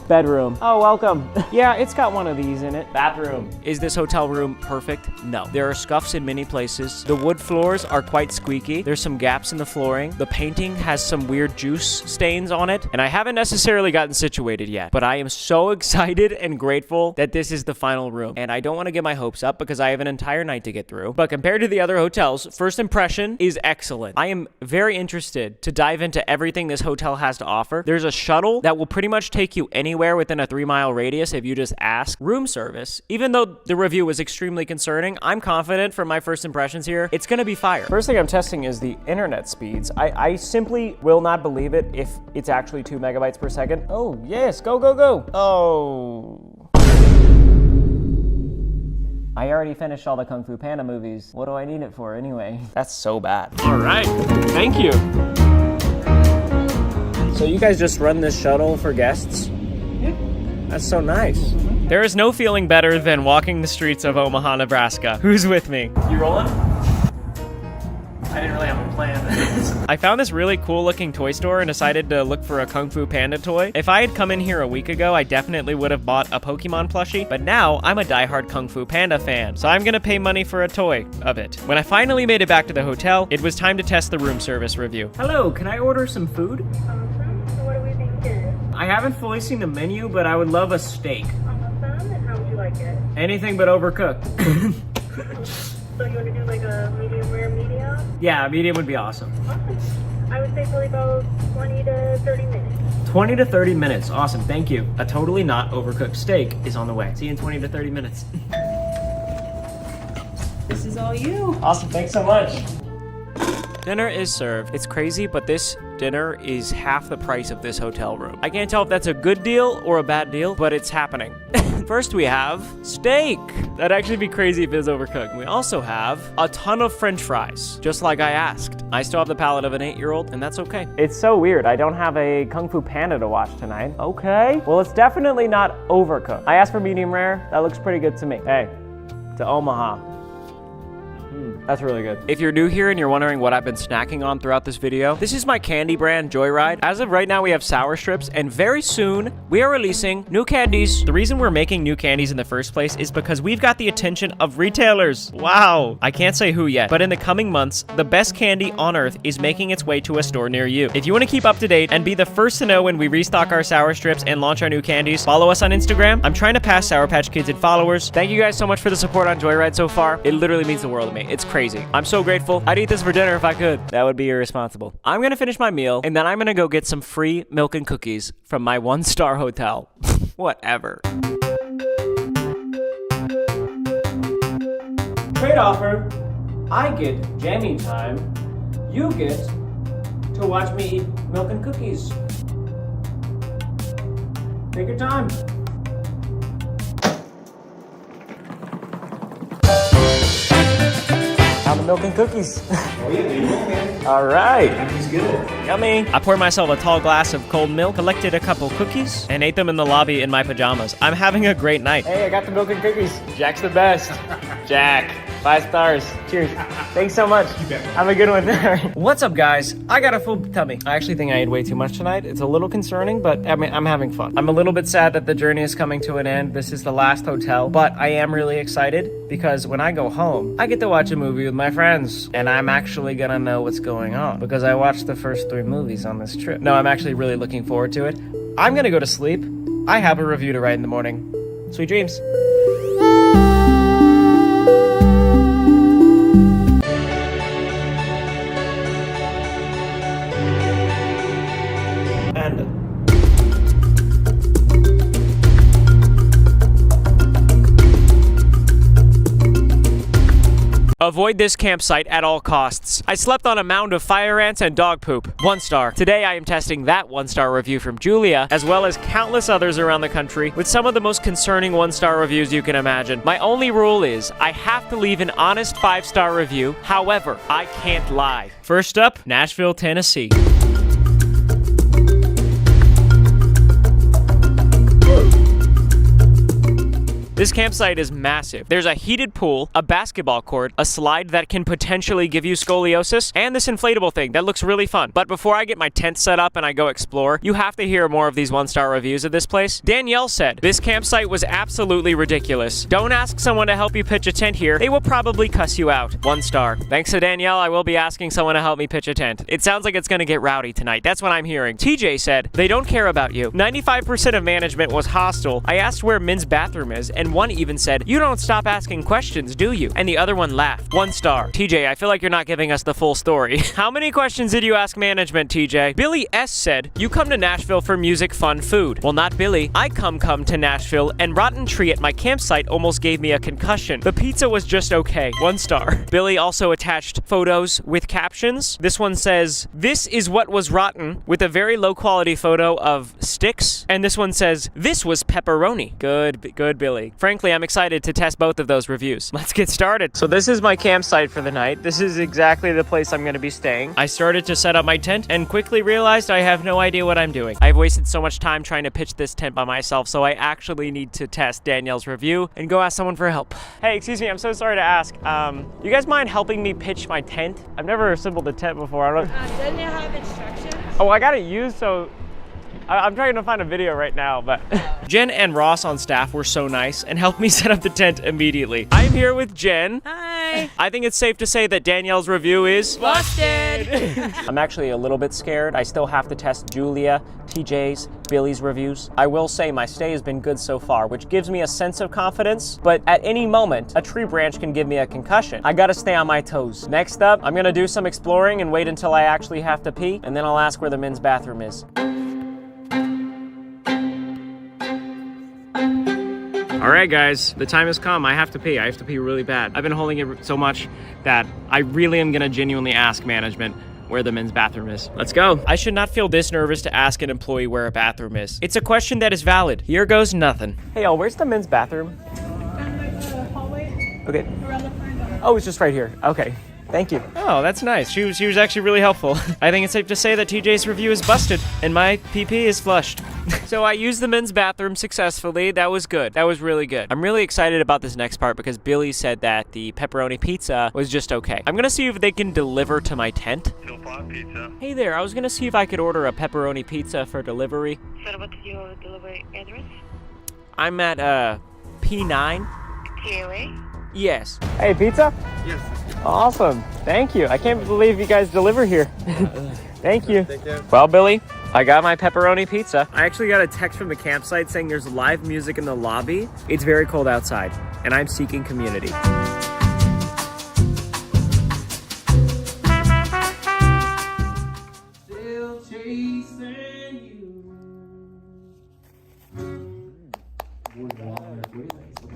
Bedroom. Oh, welcome. Yeah, it's got one of these in it. Bathroom. Is this hotel room perfect? No. There are scuffs in many places. The wood floors are quite squeaky. There's some gaps in the flooring. The painting has some weird juice stains on it. And I haven't necessarily gotten situated yet, but I am so excited and grateful that this is the final room. And I don't want to get my hopes up because I have an entire night to get through. But compared to the other hotels, first impression is excellent. I am very interested to dive into everything this hotel has to offer. There's a shuttle that will pretty much take you anywhere within a 3-mile radius if you just ask. Room service, even though the review was extremely concerning, I'm confident from my first impressions here, it's gonna be fire. First thing I'm testing is the internet speeds. I simply will not believe it if it's actually 2 megabytes per second. Oh, yes, go, go, go. Oh. I already finished all the Kung Fu Panda movies. What do I need it for anyway? That's so bad. All right, thank you. So you guys just run this shuttle for guests? That's so nice. There is no feeling better than walking the streets of Omaha, Nebraska. Who's with me? You rolling? I didn't really have a plan. I found this really cool looking toy store and decided to look for a Kung Fu Panda toy. If I had come in here a week ago, I definitely would have bought a Pokemon plushie, but now I'm a diehard Kung Fu Panda fan, so I'm gonna pay money for a toy of it. When I finally made it back to the hotel, it was time to test the room service review. Hello, can I order some food? So what are we thinking? I haven't fully seen the menu, but I would love a steak. Awesome, and how would you like it? Anything but overcooked. So you want to do like a medium rare medium? Yeah, medium would be awesome. Awesome. I would say probably about 20 to 30 minutes. 20 to 30 minutes, awesome, thank you. A totally not overcooked steak is on the way. See you in 20 to 30 minutes. This is all you. Awesome, thanks so much. Dinner is served. It's crazy, but this dinner is half the price of this hotel room. I can't tell if that's a good deal or a bad deal, but it's happening. First we have steak. That'd actually be crazy if it was overcooked. We also have a ton of French fries, just like I asked. I still have the palate of an 8-year-old, and that's okay. It's so weird. I don't have a Kung Fu Panda to watch tonight. Okay. Well, it's definitely not overcooked. I asked for medium rare. That looks pretty good to me. Hey, to Omaha. That's really good. If you're new here and you're wondering what I've been snacking on throughout this video, this is my candy brand, Joyride. As of right now, we have sour strips, and very soon, we are releasing new candies. The reason we're making new candies in the first place is because we've got the attention of retailers. Wow. I can't say who yet, but in the coming months, the best candy on earth is making its way to a store near you. If you want to keep up to date and be the first to know when we restock our sour strips and launch our new candies, follow us on Instagram. I'm trying to pass Sour Patch Kids in followers. Thank you guys so much for the support on Joyride so far. It literally means the world to me. It's crazy. I'm so grateful. I'd eat this for dinner if I could. That would be irresponsible. I'm gonna finish my meal, and then I'm gonna go get some free milk and cookies from my 1-star hotel. Whatever. Trade offer. I get jamming time. You get to watch me eat milk and cookies. Take your time. Now the milk and cookies. Oh yeah, there you go, man. All right. He's good. Yummy. I poured myself a tall glass of cold milk, collected a couple cookies, and ate them in the lobby in my pajamas. I'm having a great night. Hey, I got the milk and cookies. Jack's the best. Jack, 5 stars. Cheers. Thanks so much. Have a good one. What's up, guys? I got a full tummy. I actually think I ate way too much tonight. It's a little concerning, but I mean, I'm having fun. I'm a little bit sad that the journey is coming to an end. This is the last hotel, but I am really excited because when I go home, I get to watch a movie with my friends, and I'm actually gonna know what's going on because I watched the first 3 movies on this trip. No, I'm actually really looking forward to it. I'm gonna go to sleep. I have a review to write in the morning. Sweet dreams. Avoid this campsite at all costs. I slept on a mound of fire ants and dog poop. 1 star. Today I am testing that 1-star review from Julia, as well as countless others around the country with some of the most concerning 1-star reviews you can imagine. My only rule is I have to leave an honest 5-star review. However, I can't lie. First up, Nashville, Tennessee. This campsite is massive. There's a heated pool, a basketball court, a slide that can potentially give you scoliosis, and this inflatable thing that looks really fun. But before I get my tent set up and I go explore, you have to hear more of these 1-star reviews of this place. Danielle said, this campsite was absolutely ridiculous. Don't ask someone to help you pitch a tent here. They will probably cuss you out. 1 star. Thanks to Danielle, I will be asking someone to help me pitch a tent. It sounds like it's gonna get rowdy tonight. That's what I'm hearing. TJ said, they don't care about you. 95% of management was hostile. I asked where men's bathroom is, and one even said, you don't stop asking questions, do you? And the other one laughed. 1 star. TJ, I feel like you're not giving us the full story. How many questions did you ask management, TJ? Billy S said, you come to Nashville for music, fun, food. Well, not Billy. I come to Nashville, and rotten tree at my campsite almost gave me a concussion. The pizza was just okay. 1 star. Billy also attached photos with captions. This one says, this is what was rotten, with a very low quality photo of sticks. And this one says, this was pepperoni. Good, Billy. Frankly, I'm excited to test both of those reviews. Let's get started. So this is my campsite for the night. This is exactly the place I'm going to be staying. I started to set up my tent and quickly realized I have no idea what I'm doing. I've wasted so much time trying to pitch this tent by myself, so I actually need to test Danielle's review and go ask someone for help. Hey, excuse me, I'm so sorry to ask. You guys mind helping me pitch my tent? I've never assembled a tent before. I don't know. Doesn't it have instructions? Oh, I got it used, so I'm trying to find a video right now, but Jen and Ross on staff were so nice and helped me set up the tent immediately. I'm here with Jen. Hi. I think it's safe to say that Danielle's review is Busted. I'm actually a little bit scared. I still have to test Julia, TJ's, Billy's reviews. I will say my stay has been good so far, which gives me a sense of confidence, but at any moment, a tree branch can give me a concussion. I gotta stay on my toes. Next up, I'm gonna do some exploring and wait until I actually have to pee, and then I'll ask where the men's bathroom is. All right, guys, the time has come. I have to pee. I have to pee really bad. I've been holding it so much that I really am gonna genuinely ask management where the men's bathroom is. Let's go. I should not feel this nervous to ask an employee where a bathroom is. It's a question that is valid. Here goes nothing. Hey, y'all, where's the men's bathroom? Down like the hallway. Okay. Around the front. Oh, it's just right here. Okay. Thank you. Oh, that's nice. She was actually really helpful. I think it's safe to say that TJ's review is busted and my PP is flushed. So I used the men's bathroom successfully. That was good. That was really good. I'm really excited about this next part because Billy said that the pepperoni pizza was just okay. I'm gonna see if they can deliver to my tent. Pizza. Hey there, I was gonna see if I could order a pepperoni pizza for delivery. So what's your delivery address? I'm at P9. KOA? Yes. Hey, pizza? Yes. Awesome. Thank you. I can't believe you guys deliver here. Thank you. Take care. Well, Billy, I got my pepperoni pizza. I actually got a text from the campsite saying there's live music in the lobby. It's very cold outside, and I'm seeking community. Still chasing you.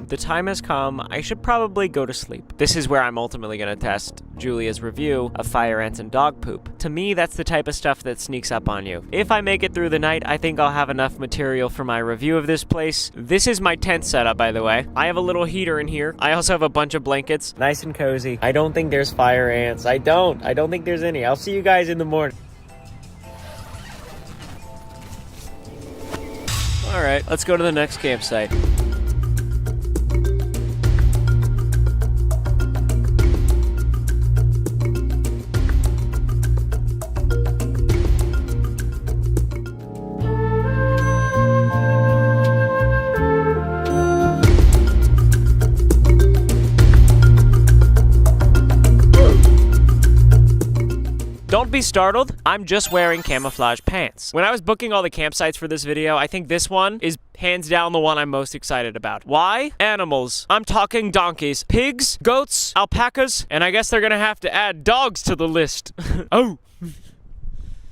The time has come. I should probably go to sleep. This is where I'm ultimately going to test Julia's review of fire ants and dog poop. To me, that's the type of stuff that sneaks up on you. If I make it through the night, I think I'll have enough material for my review of this place. This is my tent setup, by the way. I have a little heater in here. I also have a bunch of blankets. Nice and cozy. I don't think there's fire ants. I don't think there's any. I'll see you guys in the morning. All right, let's go to the next campsite. Don't be startled, I'm just wearing camouflage pants. When I was booking all the campsites for this video, I think this one is hands down the one I'm most excited about. Why? Animals. I'm talking donkeys, pigs, goats, alpacas, and I guess they're gonna have to add dogs to the list. Oh.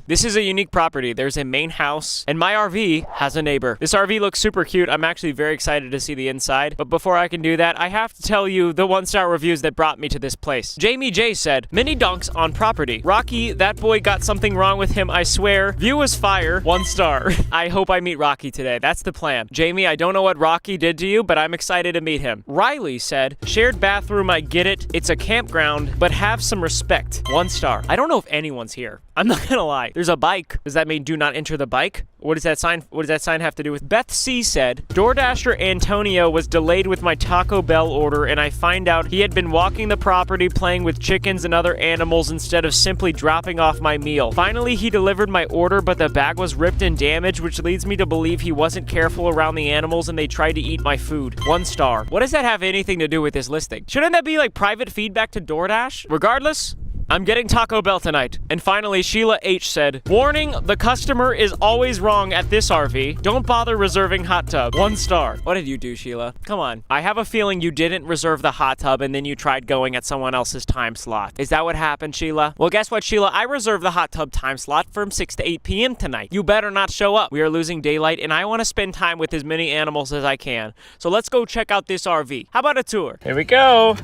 This is a unique property. There's a main house, and my RV has a neighbor. This RV looks super cute. I'm actually very excited to see the inside, but before I can do that, I have to tell you the 1-star reviews that brought me to this place. Jamie J said, mini donks on property. Rocky, that boy got something wrong with him, I swear. View was fire. 1 star. I hope I meet Rocky today. That's the plan. Jamie, I don't know what Rocky did to you, but I'm excited to meet him. Riley said, shared bathroom, I get it. It's a campground, but have some respect. 1 star. I don't know if anyone's here. I'm not gonna lie. There's a bike. Does that mean do not enter the bike? What does that sign have to do with? Beth C said, DoorDasher Antonio was delayed with my Taco Bell order, and I find out he had been walking the property playing with chickens and other animals instead of simply dropping off my meal. Finally, he delivered my order, but the bag was ripped and damaged, which leads me to believe he wasn't careful around the animals and they tried to eat my food. 1 star. What does that have anything to do with this listing? Shouldn't that be like private feedback to DoorDash? Regardless, I'm getting Taco Bell tonight. And finally, Sheila H said, warning, the customer is always wrong at this RV. Don't bother reserving hot tub. 1 star. What did you do, Sheila? Come on. I have a feeling you didn't reserve the hot tub and then you tried going at someone else's time slot. Is that what happened, Sheila? Well, guess what, Sheila? I reserved the hot tub time slot from 6 to 8 p.m. tonight. You better not show up. We are losing daylight and I want to spend time with as many animals as I can. So let's go check out this RV. How about a tour? Here we go.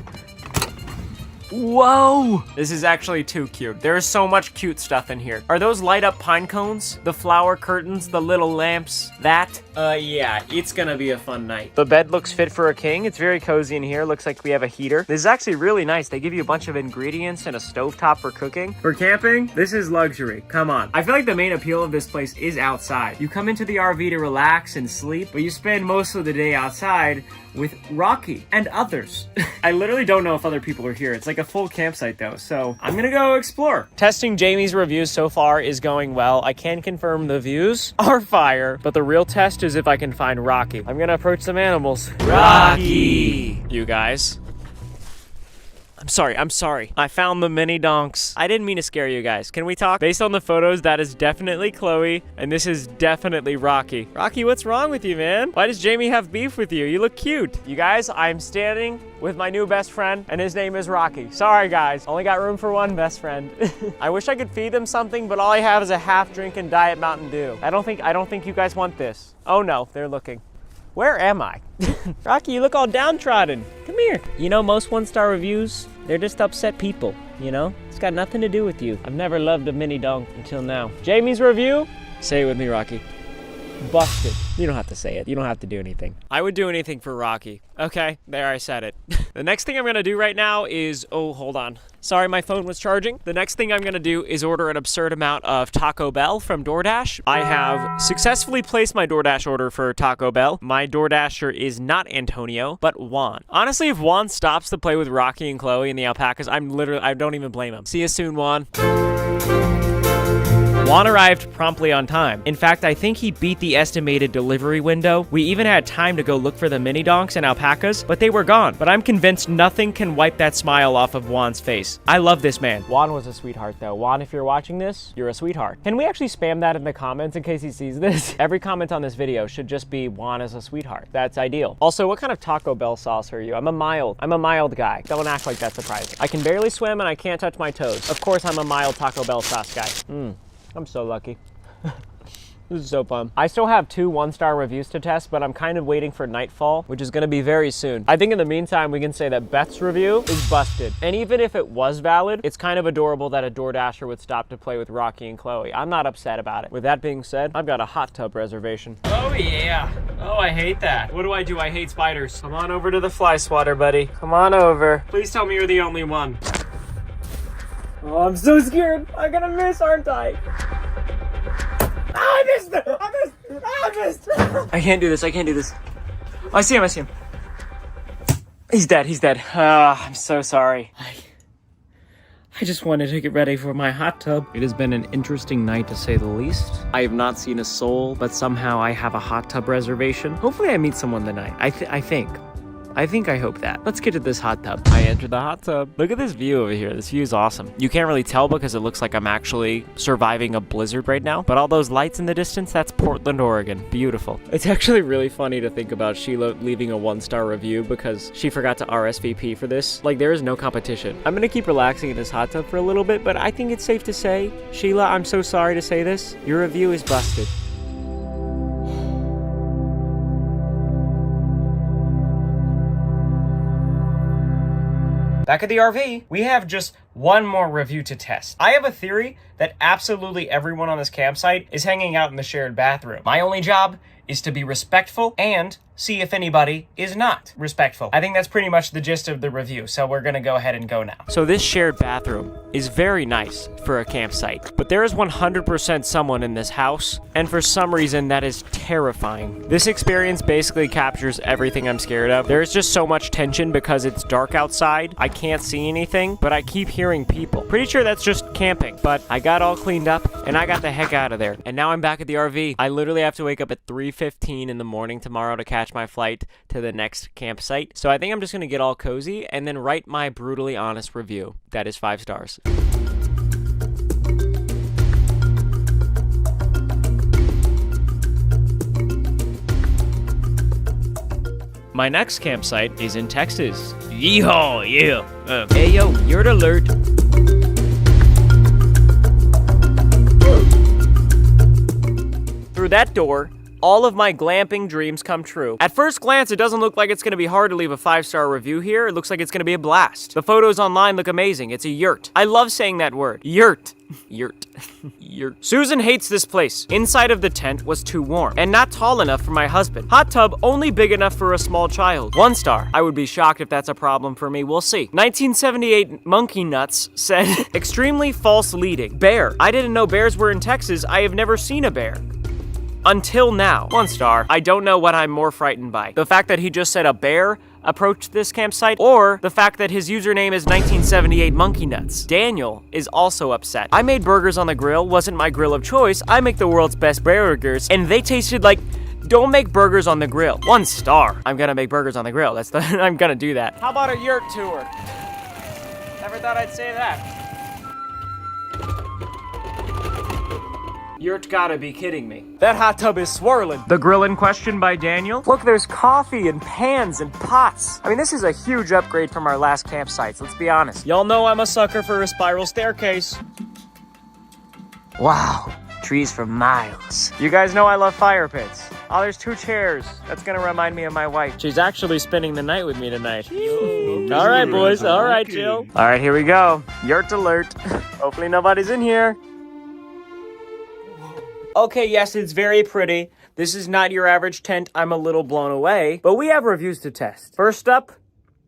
Whoa! This is actually too cute. There is so much cute stuff in here. Are those light up pine cones? The flower curtains? The little lamps? That? Yeah, it's gonna be a fun night. The bed looks fit for a king. It's very cozy in here. Looks like we have a heater. This is actually really nice. They give you a bunch of ingredients and a stovetop for cooking. For camping, this is luxury. Come on. I feel like the main appeal of this place is outside. You come into the RV to relax and sleep, but you spend most of the day outside with Rocky and others. I literally don't know if other people are here. It's like a full campsite though, so I'm gonna go explore. Testing Jamie's reviews so far is going well. I can confirm the views are fire, but the real test is if I can find Rocky. I'm gonna approach some animals. Rocky! You guys. I'm sorry. I found the mini donks. I didn't mean to scare you guys. Can we talk? Based on the photos, that is definitely Chloe, and this is definitely Rocky. Rocky, what's wrong with you, man? Why does Jamie have beef with you? You look cute. You guys, I'm standing with my new best friend, and his name is Rocky. Sorry, guys. Only got room for 1 best friend. I wish I could feed them something, but all I have is a half-drinking Diet Mountain Dew. I don't think you guys want this. Oh no, they're looking. Where am I? Rocky, you look all downtrodden. Come here. You know, most 1-star reviews, they're just upset people, you know? It's got nothing to do with you. I've never loved a mini donk until now. Jamie's review? Say it with me, Rocky. Busted. You don't have to say it. You don't have to do anything. I would do anything for Rocky. Okay, there, I said it. The next thing I'm gonna do right now is, oh, hold on. Sorry, my phone was charging. The next thing I'm gonna do is order an absurd amount of Taco Bell from DoorDash. I have successfully placed my DoorDash order for Taco Bell. My DoorDasher is not Antonio, but Juan. Honestly, if Juan stops to play with Rocky and Chloe and the alpacas, I don't even blame him. See you soon, Juan. Juan arrived promptly on time. In fact, I think he beat the estimated delivery window. We even had time to go look for the mini donks and alpacas, but they were gone. But I'm convinced nothing can wipe that smile off of Juan's face. I love this man. Juan was a sweetheart though. Juan, if you're watching this, you're a sweetheart. Can we actually spam that in the comments in case he sees this? Every comment on this video should just be Juan is a sweetheart. That's ideal. Also, what kind of Taco Bell sauce are you? I'm a mild guy. Don't act like that's surprising. I can barely swim and I can't touch my toes. Of course, I'm a mild Taco Bell sauce guy. I'm so lucky. This is so fun. I still have 2 1-star reviews to test, but I'm kind of waiting for nightfall, which is gonna be very soon. I think in the meantime, we can say that Beth's review is busted. And even if it was valid, it's kind of adorable that a DoorDasher would stop to play with Rocky and Chloe. I'm not upset about it. With that being said, I've got a hot tub reservation. Oh yeah. Oh, I hate that. What do? I hate spiders. Come on over to the fly swatter, buddy. Come on over. Please tell me you're the only one. Oh, I'm so scared. I'm gonna miss, aren't I? I missed! I missed! I can't do this. Oh, I see him. He's dead. I'm so sorry. I just wanted to get ready for my hot tub. It has been an interesting night to say the least. I have not seen a soul, but somehow I have a hot tub reservation. Hopefully I meet someone tonight. I think. I think I hope that. Let's get to this hot tub. I entered the hot tub. Look at this view over here. This view is awesome. You can't really tell because it looks like I'm actually surviving a blizzard right now, but all those lights in the distance, that's Portland, Oregon. Beautiful. It's actually really funny to think about Sheila leaving a 1-star review because she forgot to RSVP for this. Like, there is no competition. I'm gonna keep relaxing in this hot tub for a little bit, but I think it's safe to say, Sheila, I'm so sorry to say this, your review is busted. Back at the RV, we have just one more review to test. I have a theory that absolutely everyone on this campsite is hanging out in the shared bathroom. My only job is to be respectful and see if anybody is not respectful. I think that's pretty much the gist of the review, so we're gonna go ahead and go now. So this shared bathroom is very nice for a campsite, but there is 100% someone in this house, and for some reason that is terrifying. This experience basically captures everything I'm scared of. There's just so much tension because it's dark outside. I can't see anything, but I keep hearing people. Pretty sure that's just camping, but I got all cleaned up and I got the heck out of there. And now I'm back at the RV. I literally have to wake up at 3:15 in the morning tomorrow to catch my flight to the next campsite. So I think I'm just gonna get all cozy and then write my brutally honest review. That is 5 stars. My next campsite is in Texas. Yeehaw, yeah. Hey yo, yurt alert. Through that door, all of my glamping dreams come true. At first glance, it doesn't look like it's gonna be hard to leave a 5-star review here. It looks like it's gonna be a blast. The photos online look amazing. It's a yurt. I love saying that word. Yurt. Yurt. Yurt. Susan hates this place. Inside of the tent was too warm and not tall enough for my husband. Hot tub only big enough for a small child. 1 star. I would be shocked if that's a problem for me. We'll see. 1978 Monkey Nuts said, extremely false leading. Bear. I didn't know bears were in Texas. I have never seen a bear. Until now. 1 star. I don't know what I'm more frightened by. The fact that he just said a bear approached this campsite, or the fact that his username is 1978 Monkey Nuts. Daniel is also upset. I made burgers on the grill, wasn't my grill of choice. I make the world's best burgers, and they tasted like, don't make burgers on the grill. 1 star. I'm gonna make burgers on the grill. I'm gonna do that. How about a yurt tour? Never thought I'd say that. You're gotta be kidding me. That hot tub is swirling. The grill in question by Daniel. Look, there's coffee and pans and pots. I mean, this is a huge upgrade from our last campsites, let's be honest. Y'all know I'm a sucker for a spiral staircase. Wow, trees for miles. You guys know I love fire pits. Oh, there's 2 chairs. That's gonna remind me of my wife. She's actually spending the night with me tonight. All right, boys, all right, Jill. All right, here we go. Yurt alert. Hopefully nobody's in here. Okay, yes, it's very pretty. This is not your average tent. I'm a little blown away, but we have reviews to test. First up,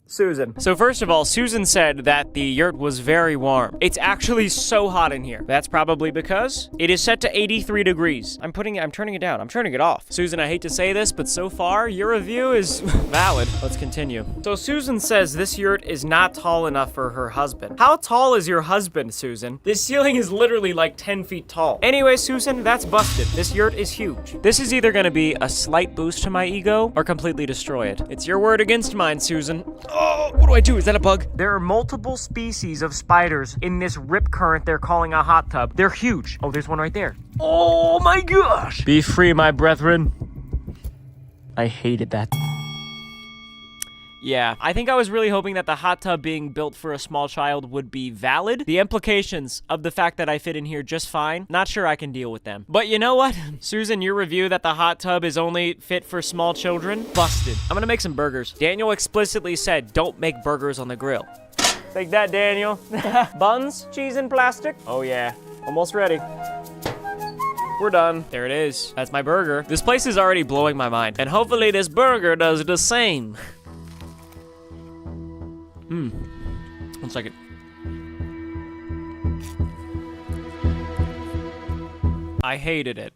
Susan. So first of all, Susan said that the yurt was very warm. It's actually so hot in here. That's probably because it is set to 83 degrees. I'm turning it down. I'm turning it off. Susan, I hate to say this, but so far, your review is valid. Let's continue. So Susan says this yurt is not tall enough for her husband. How tall is your husband, Susan? This ceiling is literally like 10 feet tall. Anyway, Susan, that's busted. This yurt is huge. This is either gonna be a slight boost to my ego or completely destroy it. It's your word against mine, Susan. Oh, what do I do? Is that a bug? There are multiple species of spiders in this rip current they're calling a hot tub. They're huge. Oh, there's one right there. Oh my gosh. Be free, my brethren. I hated that. Yeah, I think I was really hoping that the hot tub being built for a small child would be valid. The implications of the fact that I fit in here just fine, not sure I can deal with them. But you know what? Susan, your review that the hot tub is only fit for small children? Busted. I'm gonna make some burgers. Daniel explicitly said, don't make burgers on the grill. Take that, Daniel. Buns, cheese, and plastic. Oh yeah, almost ready. We're done. There it is. That's my burger. This place is already blowing my mind. And hopefully this burger does the same. 1 second. I hated it.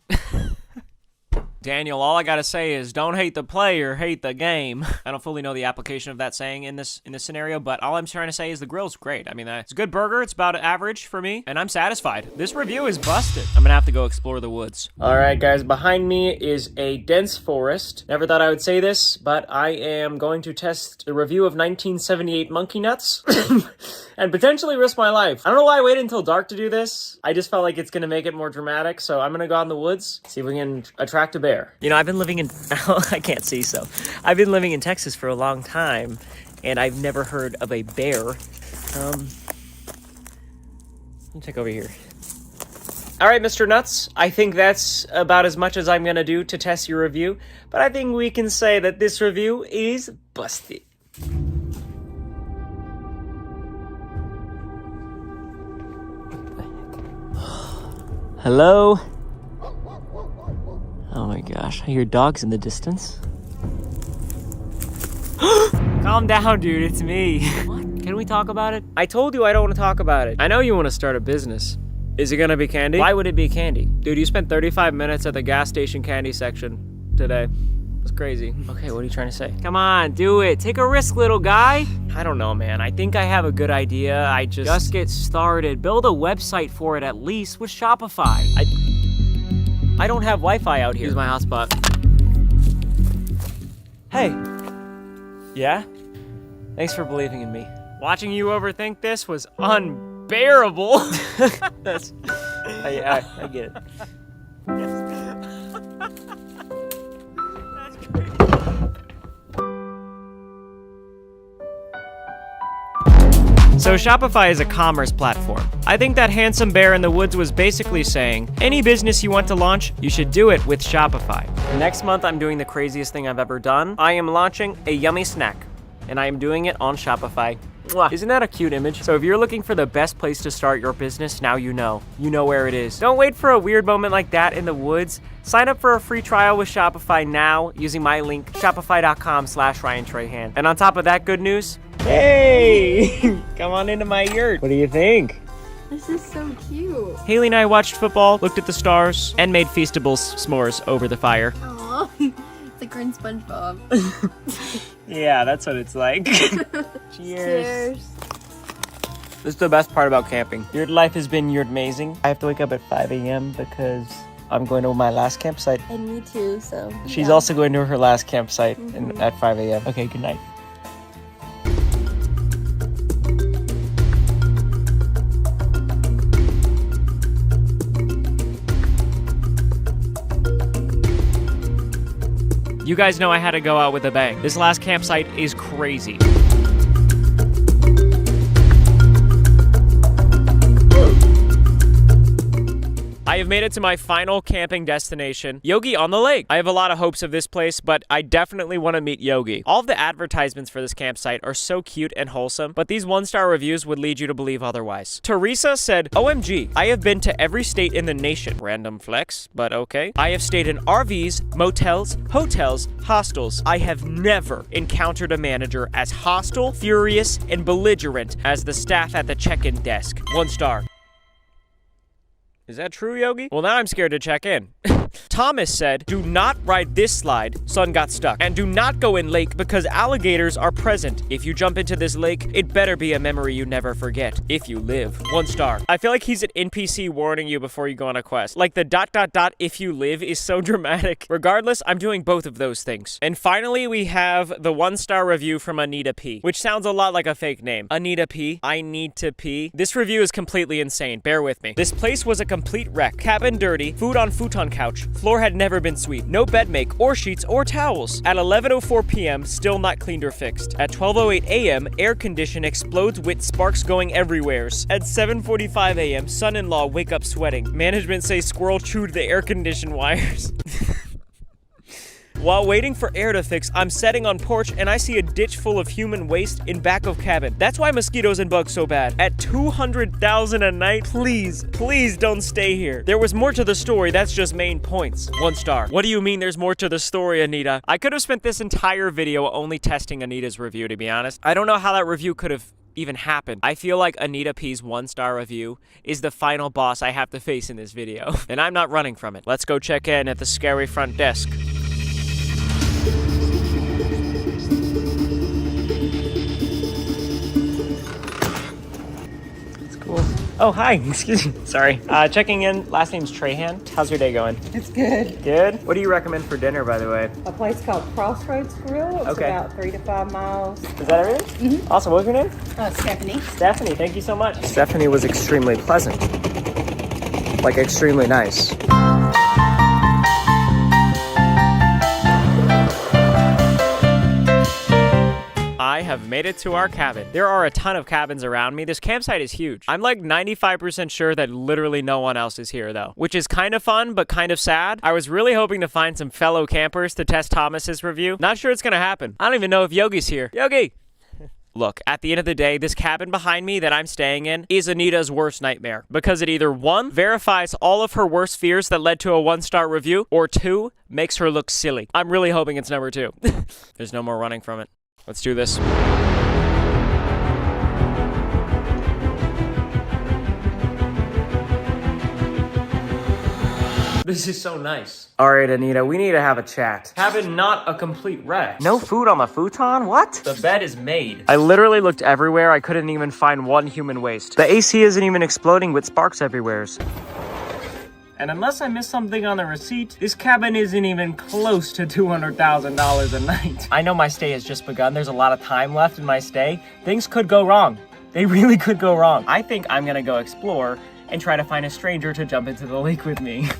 Daniel, all I gotta say is don't hate the player, hate the game. I don't fully know the application of that saying in this scenario, but all I'm trying to say is the grill's great. I mean, it's a good burger. It's about average for me, and I'm satisfied. This review is busted. I'm gonna have to go explore the woods. All right, guys, behind me is a dense forest. Never thought I would say this, but I am going to test the review of 1978 monkey nuts and potentially risk my life. I don't know why I waited until dark to do this. I just felt like it's gonna make it more dramatic, so I'm gonna go out in the woods, see if we can attract a bear. You know, I've been living in, I can't see, so I've been living in Texas for a long time, and I've never heard of a bear. Let me check over here. All right, Mr. Nuts, I think that's about as much as I'm gonna do to test your review, but I think we can say that this review is busted. Hello? Oh my gosh, I hear dogs in the distance. Calm down, dude, it's me. What? Can we talk about it? I told you I don't want to talk about it. I know you want to start a business. Is it gonna be candy? Why would it be candy? Dude, you spent 35 minutes at the gas station candy section today. It's crazy. Okay, what are you trying to say? Come on, do it. Take a risk, little guy. I don't know, man. I think I have a good idea. I just get started. Build a website for it at least with Shopify. I don't have Wi-Fi out here. Here's my hotspot. Hey. Yeah? Thanks for believing in me. Watching you overthink this was unbearable. That's, I get it. That's great. So Shopify is a commerce platform. I think that handsome bear in the woods was basically saying, any business you want to launch, you should do it with Shopify. Next month, I'm doing the craziest thing I've ever done. I am launching a yummy snack, and I am doing it on Shopify. Mwah. Isn't that a cute image? So if you're looking for the best place to start your business, now you know. You know where it is. Don't wait for a weird moment like that in the woods. Sign up for a free trial with Shopify now using my link, shopify.com/Ryan Tranhan. And on top of that good news, hey, come on into my yurt. What do you think? This is so cute. Haley and I watched football, looked at the stars, and made Feastables s'mores over the fire. Aww. It's like we're in SpongeBob. Yeah, that's what it's like. Cheers. Cheers. This is the best part about camping. Your life has been amazing. I have to wake up at 5 a.m. because I'm going to my last campsite. And me too, so. She's also going to her last campsite at 5 a.m. Okay, good night. You guys know I had to go out with a bang. This last campsite is crazy. I have made it to my final camping destination, Yogi on the Lake. I have a lot of hopes of this place, but I definitely want to meet Yogi. All of the advertisements for this campsite are so cute and wholesome, but these 1-star reviews would lead you to believe otherwise. Teresa said, OMG, I have been to every state in the nation. Random flex, but okay. I have stayed in RVs, motels, hotels, hostels. I have never encountered a manager as hostile, furious, and belligerent as the staff at the check-in desk. 1 star. Is that true, Yogi? Well, now I'm scared to check in. Thomas said, do not ride this slide, son got stuck. And do not go in lake because alligators are present. If you jump into this lake, it better be a memory you never forget. If you live. 1 star. I feel like he's an NPC warning you before you go on a quest. Like the ... if you live is so dramatic. Regardless, I'm doing both of those things. And finally, we have the 1-star review from Anita P, which sounds a lot like a fake name. Anita P, I need to pee. This review is completely insane. Bear with me. This place was a complete wreck. Cabin dirty, food on futon couch, floor had never been swept, no bed make or sheets or towels. At 11:04 p.m., still not cleaned or fixed. At 12:08 a.m., air condition explodes with sparks going everywheres. At 7:45 a.m., son-in-law wake up sweating. Management say squirrel chewed the air condition wires. While waiting for air to fix, I'm sitting on porch and I see a ditch full of human waste in back of cabin. That's why mosquitoes and bugs so bad. At 200,000 a night, please don't stay here. There was more to the story, that's just main points. 1 star. What do you mean there's more to the story, Anita? I could have spent this entire video only testing Anita's review, to be honest. I don't know how that review could have even happened. I feel like Anita P's 1-star review is the final boss I have to face in this video, and I'm not running from it. Let's go check in at the scary front desk. Oh, hi. Excuse me. Sorry. Checking in. Last name's Tranhan. How's your day going? It's good. Good. What do you recommend for dinner, by the way? A place called Crossroads Grill. It's Okay. about 3 to 5 miles. Is that everything? Mm-hmm. Awesome. What was your name? Stephanie. Stephanie. Thank you so much. Stephanie was extremely pleasant. Like, extremely nice. I have made it to our cabin. There are a ton of cabins around me. This campsite is huge. I'm like 95% sure that literally no one else is here though, which is kind of fun, but kind of sad. I was really hoping to find some fellow campers to test Thomas's review. Not sure it's gonna happen. I don't even know if Yogi's here. Yogi! Look, at the end of the day, this cabin behind me that I'm staying in is Anita's worst nightmare because it either 1, verifies all of her worst fears that led to a 1-star review, or 2, makes her look silly. I'm really hoping it's number 2. There's no more running from it. Let's do this. This is so nice. All right, Anita, we need to have a chat. Cabin not a complete wreck. No food on the futon? What? The bed is made. I literally looked everywhere. I couldn't even find one human waste. The AC isn't even exploding with sparks everywhere. And unless I missed something on the receipt, this cabin isn't even close to $200,000 a night. I know my stay has just begun. There's a lot of time left in my stay. Things could go wrong. They really could go wrong. I think I'm gonna go explore and try to find a stranger to jump into the lake with me.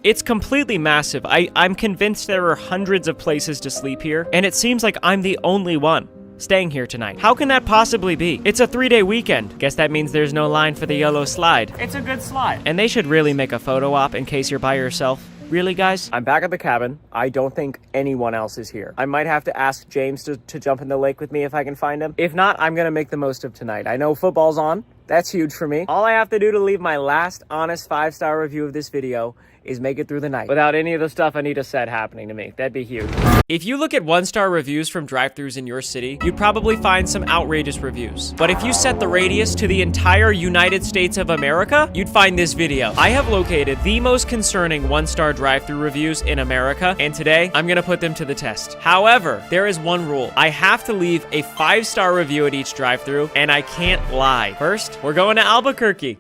It's completely massive. I'm convinced there are hundreds of places to sleep here, and it seems like I'm the only one staying here tonight. How can that possibly be? It's a 3-day weekend. Guess that means there's no line for the yellow slide. It's a good slide. And they should really make a photo op in case you're by yourself. Really, guys? I'm back at the cabin. I don't think anyone else is here. I might have to ask James to jump in the lake with me if I can find him. If not, I'm gonna make the most of tonight. I know football's on. That's huge for me. All I have to do to leave my last honest 5-star review of this video is make it through the night without any of the stuff Anita said happening to me. That'd be huge. If you look at 1-star reviews from drive-thrus in your city, you'd probably find some outrageous reviews. But if you set the radius to the entire United States of America, you'd find this video. I have located the most concerning 1-star drive-thru reviews in America, and today I'm gonna put them to the test. However, there is one rule. I have to leave a 5-star review at each drive-thru, and I can't lie. First, we're going to Albuquerque.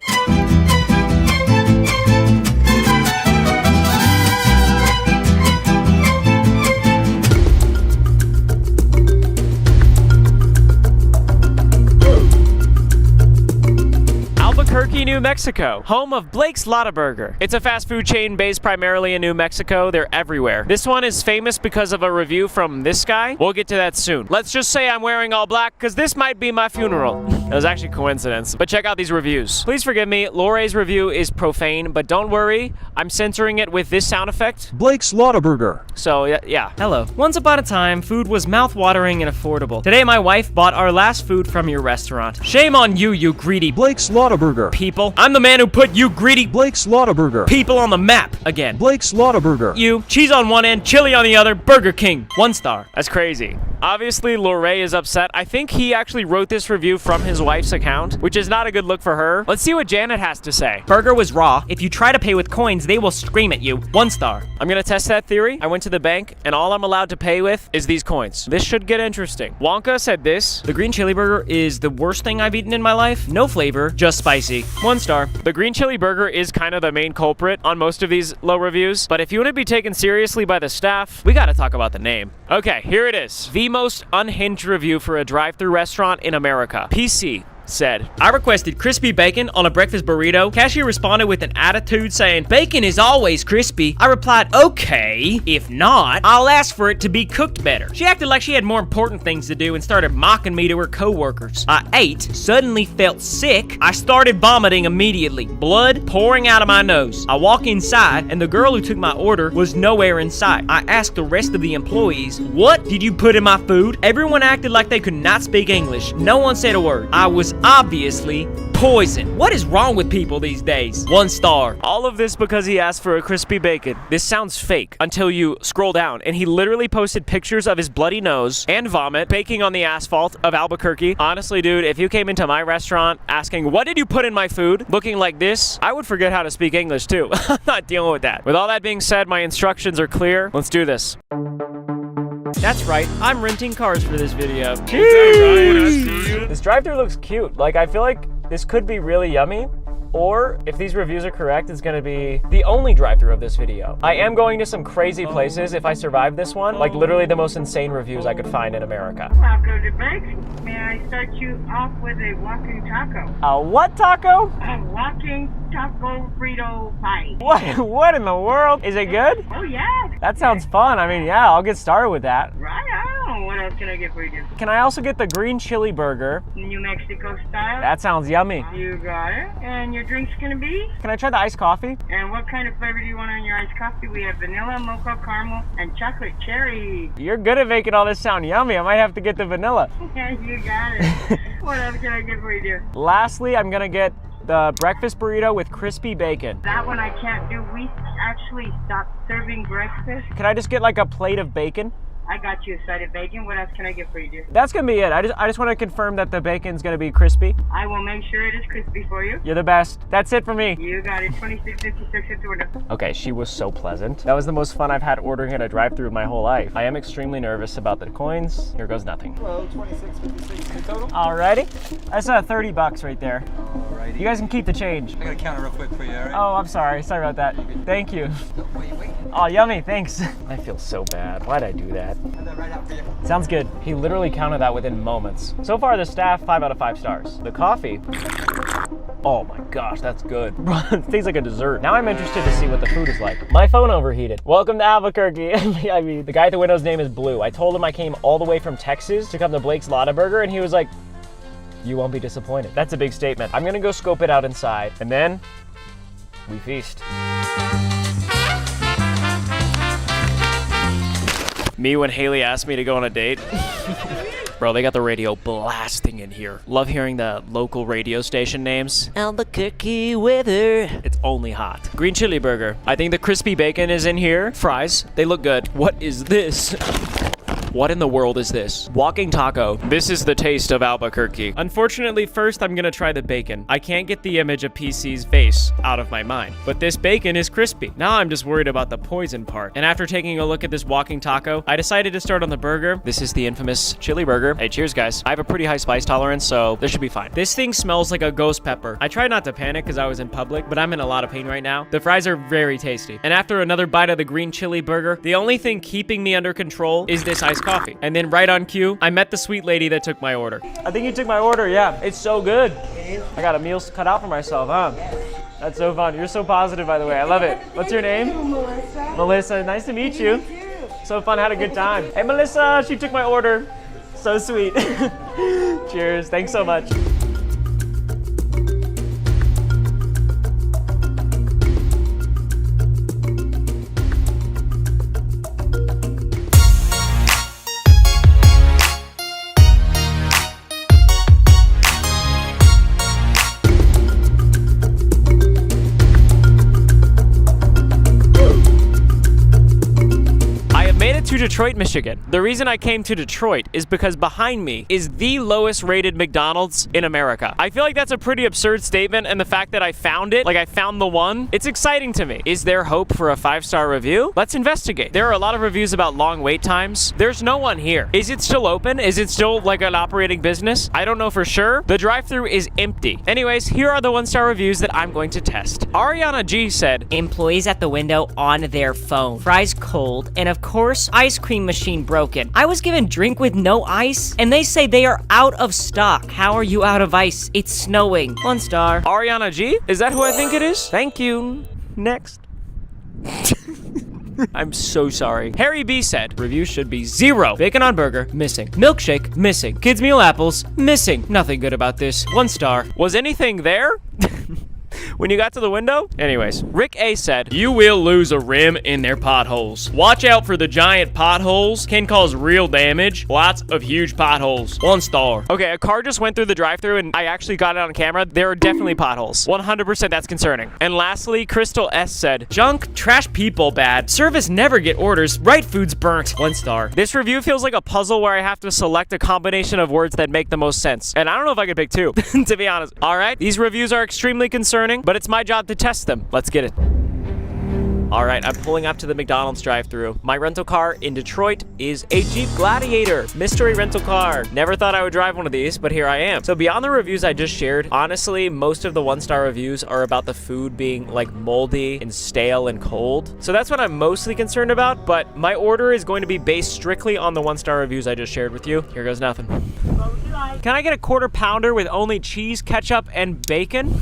Albuquerque, New Mexico, home of Blake's Lottaburger. It's a fast food chain based primarily in New Mexico. They're everywhere. This one is famous because of a review from this guy. We'll get to that soon. Let's just say I'm wearing all black because this might be my funeral. It was actually coincidence, but check out these reviews. Please forgive me, Lore's review is profane, but don't worry, I'm censoring it with this sound effect. Blake's Lottaburger. So, yeah. Hello. Once upon a time, food was mouth-watering and affordable. Today, my wife bought our last food from your restaurant. Shame on you, you greedy Blake's Lottaburger. people. I'm the man who put you greedy Blake's Lottaburger. people on the map again. Blake's Lottaburger. You, cheese on one end, chili on the other, Burger King. 1-star. That's crazy. Obviously, Lore is upset. I think he actually wrote this review from his wife's account, which is not a good look for her. Let's see what Janet has to say. Burger was raw. If you try to pay with coins, they will scream at you. 1-star. I'm gonna test that theory. I went to the bank, and all I'm allowed to pay with is these coins. This should get interesting. Wonka said this. The green chili burger is the worst thing I've eaten in my life. No flavor, just spicy. 1-star. The green chili burger is kind of the main culprit on most of these low reviews, but if you want to be taken seriously by the staff, we gotta talk about the name. Okay, here it is. The most unhinged review for a drive-thru restaurant in America. PC said, I requested crispy bacon on a breakfast burrito. Cashier responded with an attitude saying, bacon is always crispy. I replied, okay, if not, I'll ask for it to be cooked better. She acted like she had more important things to do and started mocking me to her coworkers. I ate, suddenly felt sick. I started vomiting immediately, blood pouring out of my nose. I walk inside and the girl who took my order was nowhere in sight. I asked the rest of the employees, what did you put in my food? Everyone acted like they could not speak English. No one said a word. I was is obviously poison. What is wrong with people these days? 1 star. All of this because he asked for a crispy bacon. This sounds fake until you scroll down, and he literally posted pictures of his bloody nose and vomit baking on the asphalt of Albuquerque. Honestly, dude, if you came into my restaurant asking, what did you put in my food, looking like this, I would forget how to speak English too. I'm not dealing with that. With all that being said, my instructions are clear. Let's do this. That's right, I'm renting cars for this video. This drive-thru looks cute. Like, I feel like this could be really yummy, or if these reviews are correct, it's gonna be the only drive-thru of this video. I am going to some crazy places if I survive this one, like literally the most insane reviews I could find in America. Taco de Bacon. May I start you off with a walking taco? A what taco? A walking taco Frito pie. What in the world? Is it good? Oh, yeah. That sounds fun. I mean, yeah, I'll get started with that. Right on. What else can I get for you? Can I also get the green chili burger? New Mexico style. That sounds yummy. You got it. And your drink's gonna be? Can I try the iced coffee? And what kind of flavor do you want on your iced coffee? We have vanilla, mocha, caramel, and chocolate cherry. You're good at making all this sound yummy. I might have to get the vanilla. Yeah, you got it. What else can I get for you, dear? Lastly, I'm gonna get the breakfast burrito with crispy bacon. That one I can't do. We actually stopped serving breakfast. Can I just get like a plate of bacon? I got you a side of bacon. What else can I get for you, dear? That's gonna be it. I just want to confirm that the bacon's gonna be crispy. I will make sure it is crispy for you. You're the best. That's it for me. You got it. 2656 at the window. Okay, she was so pleasant. That was the most fun I've had ordering at a drive-thru in my whole life. I am extremely nervous about the coins. Here goes nothing. Well, 26.56 in total. Alrighty. That's $30 right there. Alrighty. You guys can keep the change. I gotta count it real quick for you, alright? Oh, I'm sorry. Sorry about that. Thank you. Wait. Oh, yummy. Thanks. I feel so bad. Why'd I do that? Have that right out for you. Sounds good. He literally counted that within moments. So far, the staff, 5 out of 5 stars. The coffee, oh my gosh, that's good. It tastes like a dessert. Now I'm interested to see what the food is like. My phone overheated. Welcome to Albuquerque. I mean, the guy at the window's name is Blue. I told him I came all the way from Texas to come to Blake's Lotta Burger, and he was like, you won't be disappointed. That's a big statement. I'm gonna go scope it out inside, and then we feast. Me when Haley asked me to go on a date. Bro, they got the radio blasting in here. Love hearing the local radio station names. Albuquerque weather. It's only hot. Green chili burger. I think the crispy bacon is in here. Fries, they look good. What is this? What in the world is this? Walking taco. This is the taste of Albuquerque. Unfortunately, first I'm gonna try the bacon. I can't get the image of PC's face out of my mind, but this bacon is crispy. Now I'm just worried about the poison part. And after taking a look at this walking taco, I decided to start on the burger. This is the infamous chili burger. Hey, cheers guys. I have a pretty high spice tolerance, so this should be fine. This thing smells like a ghost pepper. I tried not to panic because I was in public, but I'm in a lot of pain right now. The fries are very tasty. And after another bite of the green chili burger, the only thing keeping me under control is this iced coffee. And then right on cue, I met the sweet lady that took my order. I think you took my order, yeah. It's so good. I got a meal cut out for myself, huh? That's so fun. You're so positive, by the way. I love it. What's your name? Melissa. Melissa, nice to meet you. So fun, had a good time. Hey, Melissa, she took my order. So sweet. Cheers, thanks so much. To Detroit, Michigan. The reason I came to Detroit is because behind me is the lowest rated McDonald's in America. I feel like that's a pretty absurd statement, and the fact that I found it, like I found the one, it's exciting to me. Is there hope for a 5-star review? Let's investigate. There are a lot of reviews about long wait times. There's no one here. Is it still open? Is it still like an operating business? I don't know for sure. The drive-thru is empty. Anyways, here are the 1-star reviews that I'm going to test. Ariana G said, employees at the window on their phone. Fries cold, and of course, ice cream machine broken. I was given drink with no ice, and they say they are out of stock. How are you out of ice? It's snowing. 1 star. Ariana G? Is that who I think it is? Thank you. Next. I'm so sorry. Harry B said, review should be 0. Bacon on burger, missing. Milkshake, missing. Kids meal apples, missing. Nothing good about this. 1 star. Was anything there? when you got to the window? Anyways, Rick A said, you will lose a rim in their potholes. Watch out for the giant potholes. Can cause real damage. Lots of huge potholes. 1 star. Okay, a car just went through the drive-thru and I actually got it on camera. There are definitely potholes. 100% that's concerning. And lastly, Crystal S said, junk, trash people bad. Service never get orders. Right food's burnt. 1 star. This review feels like a puzzle where I have to select a combination of words that make the most sense. And I don't know if I could pick 2, to be honest. All right, these reviews are extremely concerning, but it's my job to test them. Let's get it. All right, I'm pulling up to the McDonald's drive-thru. My rental car in Detroit is a Jeep Gladiator mystery rental car. Never thought I would drive one of these, but here I am. So beyond the reviews I just shared, honestly, most of the 1-star reviews are about the food being like moldy and stale and cold. So that's what I'm mostly concerned about, but my order is going to be based strictly on the 1-star reviews I just shared with you. Here goes nothing. Can I get a quarter pounder with only cheese, ketchup, and bacon?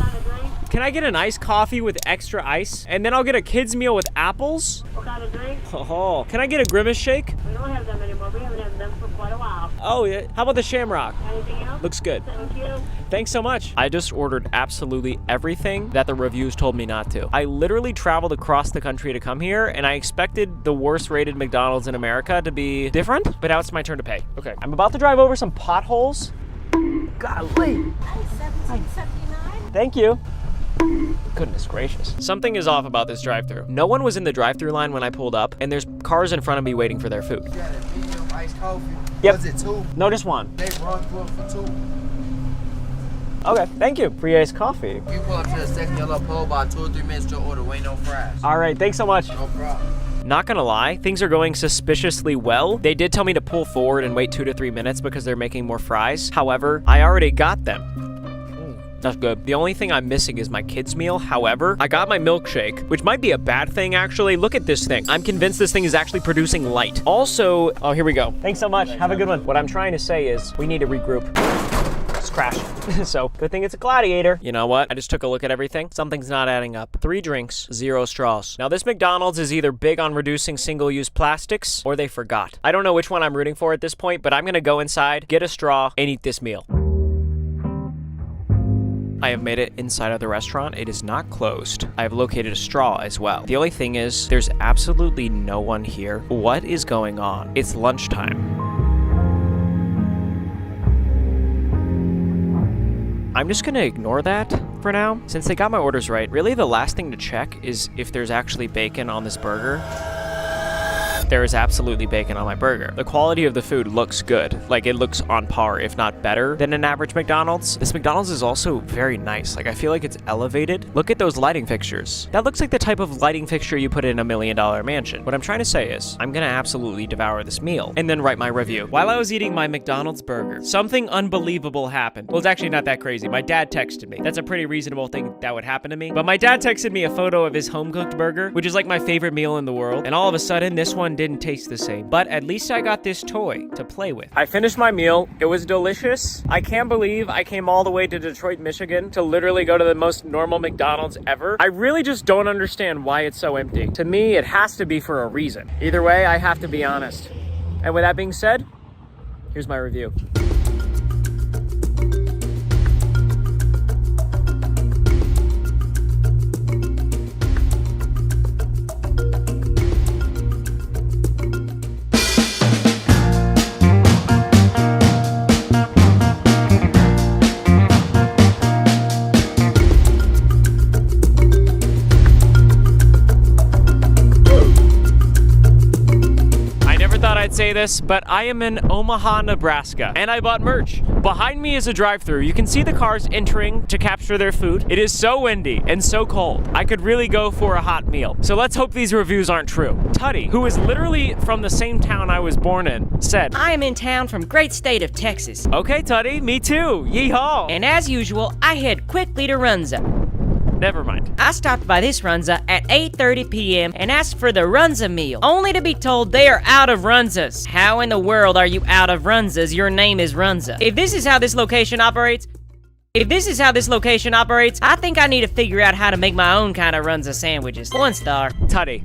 Can I get an iced coffee with extra ice? And then I'll get a kid's meal with apples? What kind of drink? Oh, can I get a Grimace shake? We don't have them anymore. We haven't had them for quite a while. Oh, yeah. How about the Shamrock? Anything else? Looks good. Thank you. Thanks so much. I just ordered absolutely everything that the reviews told me not to. I literally traveled across the country to come here, and I expected the worst rated McDonald's in America to be different, but now it's my turn to pay. Okay, I'm about to drive over some potholes. Golly. 1779. Thank you. Goodness gracious. Something is off about this drive-thru. No one was in the drive-thru line when I pulled up, and there's cars in front of me waiting for their food. You got a medium iced coffee? Yep. Was it 2? No, just 1. They run through it for 2. Okay, thank you. Free iced coffee. You pull up to the second yellow pole, about 2 or 3 minutes, your order, ain't no fries. All right, thanks so much. No problem. Not gonna lie, things are going suspiciously well. They did tell me to pull forward and wait 2 to 3 minutes because they're making more fries. However, I already got them. That's good. The only thing I'm missing is my kids' meal. However, I got my milkshake, which might be a bad thing, actually. Look at this thing. I'm convinced this thing is actually producing light. Also, oh, here we go. Thanks so much. Have a good one. What I'm trying to say is we need to regroup. It's crashing. So, good thing it's a Gladiator. You know what? I just took a look at everything. Something's not adding up. 3 drinks, 0 straws. Now, this McDonald's is either big on reducing single-use plastics, or they forgot. I don't know which one I'm rooting for at this point, but I'm gonna go inside, get a straw, and eat this meal. I have made it inside of the restaurant. It is not closed. I have located a straw as well. The only thing is, there's absolutely no one here. What is going on? It's lunchtime. I'm just gonna ignore that for now. Since they got my orders right, really the last thing to check is if there's actually bacon on this burger. There is absolutely bacon on my burger. The quality of the food looks good. Like, it looks on par, if not better, than an average McDonald's. This McDonald's is also very nice. Like, I feel like it's elevated. Look at those lighting fixtures. That looks like the type of lighting fixture you put in a $1 million mansion. What I'm trying to say is, I'm gonna absolutely devour this meal and then write my review. While I was eating my McDonald's burger, something unbelievable happened. Well, it's actually not that crazy. My dad texted me. That's a pretty reasonable thing that would happen to me. But my dad texted me a photo of his home-cooked burger, which is like my favorite meal in the world. And all of a sudden, this one didn't taste the same. But at least I got this toy to play with. I finished my meal. It was delicious. I can't believe I came all the way to Detroit, Michigan to literally go to the most normal McDonald's ever. I really just don't understand why it's so empty. To me, it has to be for a reason. Either way, I have to be honest. And with that being said, here's my review. Say this, but I am in Omaha, Nebraska, and I bought merch. Behind me is a drive-thru. You can see the cars entering to capture their food. It is so windy and so cold. I could really go for a hot meal. So let's hope these reviews aren't true. Tutty, who is literally from the same town I was born in, said, I am in town from great state of Texas. Okay, Tutty, me too. Yeehaw. And as usual, I head quickly to Runza. Never mind. I stopped by this Runza at 8:30 p.m. and asked for the Runza meal, only to be told they are out of Runzas. How in the world are you out of Runzas? Your name is Runza. If this is how this location operates, I think I need to figure out how to make my own kind of Runza sandwiches. 1 star. Tutty,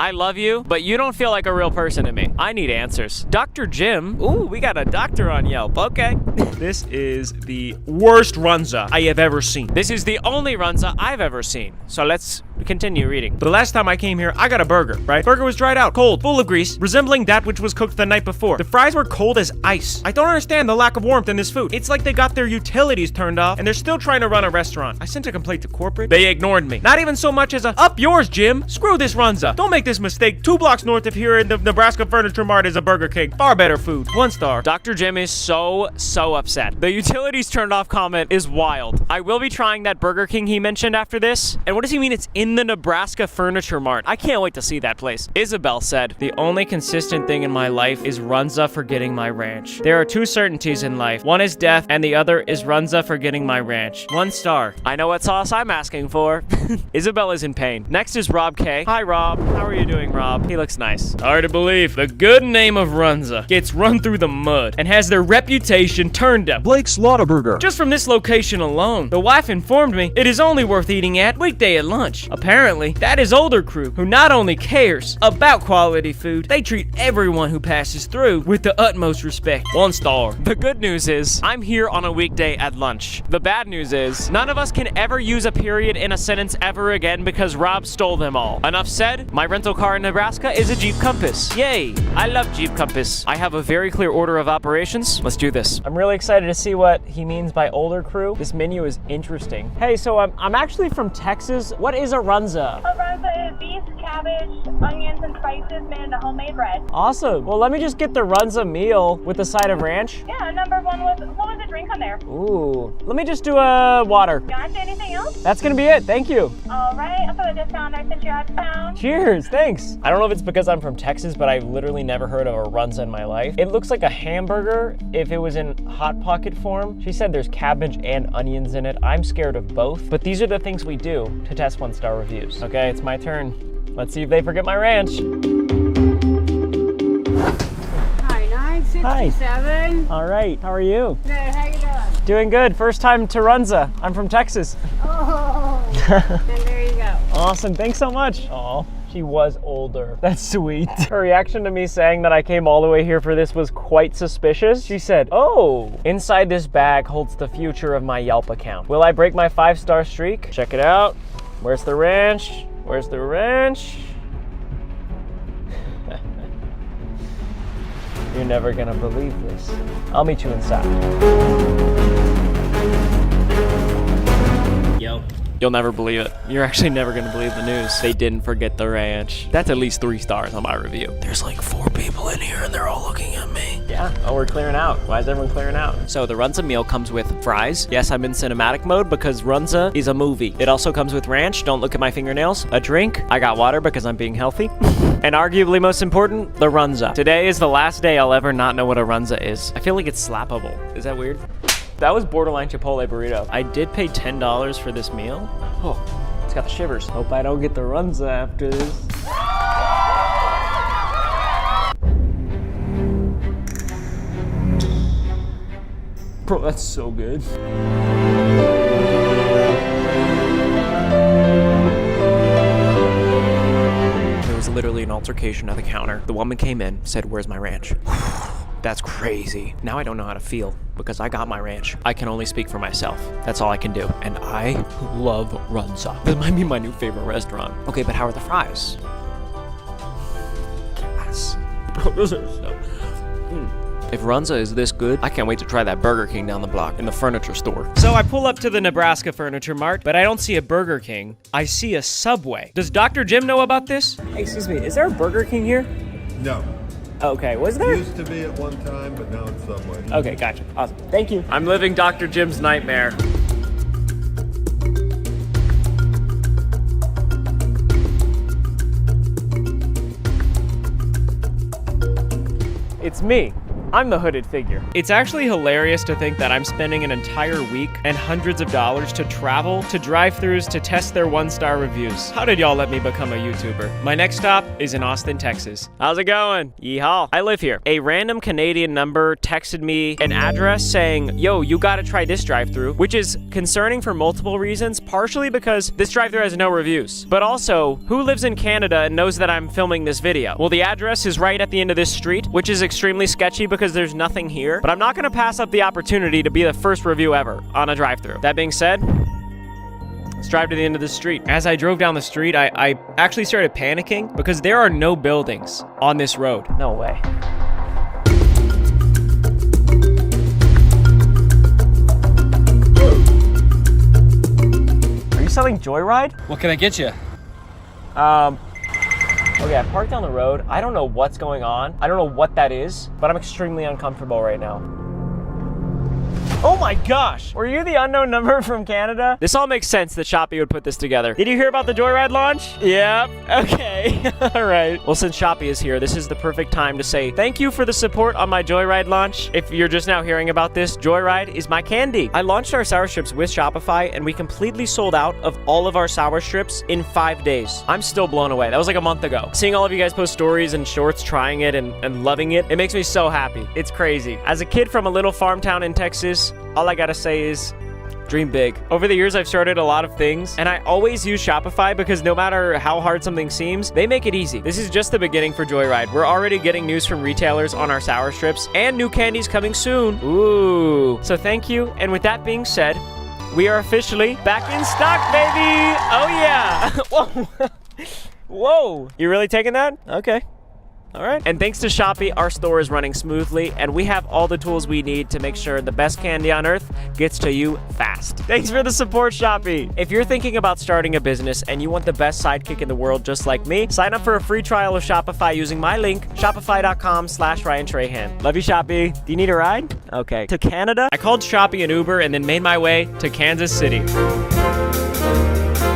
I love you, but you don't feel like a real person to me. I need answers. Dr. Jim. Ooh, we got a doctor on Yelp. Okay. This is the worst Runza I have ever seen. This is the only Runza I've ever seen. So let's continue reading. The last time I came here, I got a burger, right? Burger was dried out, cold, full of grease, resembling that which was cooked the night before. The fries were cold as ice. I don't understand the lack of warmth in this food. It's like they got their utilities turned off and they're still trying to run a restaurant. I sent a complaint to corporate. They ignored me. Not even so much as a, up yours, Jim. Screw this Runza. Don't make this mistake. 2 blocks north of here in the Nebraska Furniture Mart is a Burger King. Far better food. 1 star. Dr. Jim is so upset. The utilities turned off comment is wild. I will be trying that Burger King he mentioned after this. And what does he mean it's in the Nebraska Furniture Mart? I can't wait to see that place. Isabel said, the only consistent thing in my life is Runza forgetting my ranch. There are 2 certainties in life. One is death and the other is Runza forgetting my ranch. 1 star. I know what sauce I'm asking for. Isabel is in pain. Next is Rob K. Hi Rob. How are you doing, Rob? He looks nice. Hard to believe. The good name of Runza gets run through the mud and has their reputation turned up. Blake's Slaughterburger. Just from this location alone, the wife informed me it is only worth eating at weekday at lunch. Apparently, that is older crew who not only cares about quality food, they treat everyone who passes through with the utmost respect. 1 star. The good news is, I'm here on a weekday at lunch. The bad news is, none of us can ever use a period in a sentence ever again because Rob stole them all. Enough said, my rental car in Nebraska is a Jeep Compass. Yay, I love Jeep Compass. I have a very clear order of operations. Let's do this. I'm really excited to see what he means by older crew. This menu is interesting. Hey, so I'm actually from Texas. What is a Runza? A Runza is beef, cabbage, onions, and spices made into homemade bread. Awesome. Well, let me just get the Runza meal with a side of ranch. Yeah, number 1 was, what was the drink on there? Ooh. Let me just do a water. Gotcha, anything else? That's gonna be it. Thank you. All right, I'll put a discount I sent you out of town. Cheers, thanks. I don't know if it's because I'm from Texas, but I've literally never heard of a Runza in my life. It looks like a hamburger if it was in Hot Pocket form. She said there's cabbage and onions in it. I'm scared of both, but these are the things we do to test 1-star reviews. Okay, it's my turn. Let's see if they forget my ranch. Hi, 967. All right, how are you? Good, how you doing? Doing good. First time to Runza. I'm from Texas. Oh, then there you go. Awesome, thanks so much. Aw, she was older. That's sweet. Her reaction to me saying that I came all the way here for this was quite suspicious. She said, oh, inside this bag holds the future of my Yelp account. Will I break my 5-star streak? Check it out. Where's the ranch? Where's the ranch? You're never gonna believe this. I'll meet you inside. Yo. You'll never believe it. You're actually never gonna believe the news. They didn't forget the ranch. That's at least 3 stars on my review. There's like 4 people in here and they're all looking at me. Yeah, oh, we're clearing out. Why is everyone clearing out? So the Runza meal comes with fries. Yes, I'm in cinematic mode because Runza is a movie. It also comes with ranch. Don't look at my fingernails. A drink. I got water because I'm being healthy. And arguably most important, the Runza. Today is the last day I'll ever not know what a Runza is. I feel like it's slappable. Is that weird? That was borderline Chipotle burrito. I did pay $10 for this meal. Oh, it's got the shivers. Hope I don't get the Runza after this. Bro, that's so good. There was literally an altercation at the counter. The woman came in, said, "Where's my ranch?" That's crazy. Now I don't know how to feel because I got my ranch. I can only speak for myself. That's all I can do. And I love Runza. This might be my new favorite restaurant. Okay, but how are the fries? Yes. Bro, those are so... If Runza is this good, I can't wait to try that Burger King down the block in the furniture store. So I pull up to the Nebraska Furniture Mart, but I don't see a Burger King. I see a Subway. Does Dr. Jim know about this? Hey, excuse me, is there a Burger King here? No. Okay, was there? Used to be at one time, but now it's Subway. Okay, gotcha. Awesome. Thank you. I'm living Dr. Jim's nightmare. It's me. I'm the hooded figure. It's actually hilarious to think that I'm spending an entire week and hundreds of dollars to travel to drive-thrus to test their 1-star reviews. How did y'all let me become a YouTuber? My next stop is in Austin, Texas. How's it going? Yeehaw. I live here. A random Canadian number texted me an address saying, yo, you gotta try this drive-thru, which is concerning for multiple reasons, partially because this drive-thru has no reviews. But also, who lives in Canada and knows that I'm filming this video? Well, the address is right at the end of this street, which is extremely sketchy because there's nothing here, but I'm not gonna pass up the opportunity to be the first review ever on a drive-thru. That being said, let's drive to the end of the street. As I drove down the street, I actually started panicking because there are no buildings on this road. No way. Are you selling Joyride? What can I get you? Okay, I parked down the road. I don't know what's going on. I don't know what that is, but I'm extremely uncomfortable right now. Oh my gosh! Were you the unknown number from Canada? This all makes sense that Shopee would put this together. Did you hear about the Joyride launch? Yep. Okay. All right. Well, since Shopee is here, this is the perfect time to say thank you for the support on my Joyride launch. If you're just now hearing about this, Joyride is my candy. I launched our sour strips with Shopify, and we completely sold out of all of our sour strips in 5 days. I'm still blown away. That was like a month ago. Seeing all of you guys post stories and shorts trying it and loving it, it makes me so happy. It's crazy. As a kid from a little farm town in Texas, all I gotta say is, dream big. Over the years, I've started a lot of things, and I always use Shopify because no matter how hard something seems, they make it easy. This is just the beginning for Joyride. We're already getting news from retailers on our sour strips, and new candies coming soon. Ooh. So thank you, and with that being said, we are officially back in stock, baby! Oh yeah! Whoa! Whoa! You really taking that? Okay. All right. And thanks to Shopee, our store is running smoothly, and we have all the tools we need to make sure the best candy on earth gets to you fast. Thanks for the support, Shopee. If you're thinking about starting a business and you want the best sidekick in the world just like me, sign up for a free trial of Shopify using my link, shopify.com/Ryan Tranhan. Love you, Shopee. Do you need a ride? Okay. To Canada? I called Shopee an Uber and then made my way to Kansas City,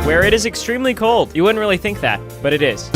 where it is extremely cold. You wouldn't really think that, but it is.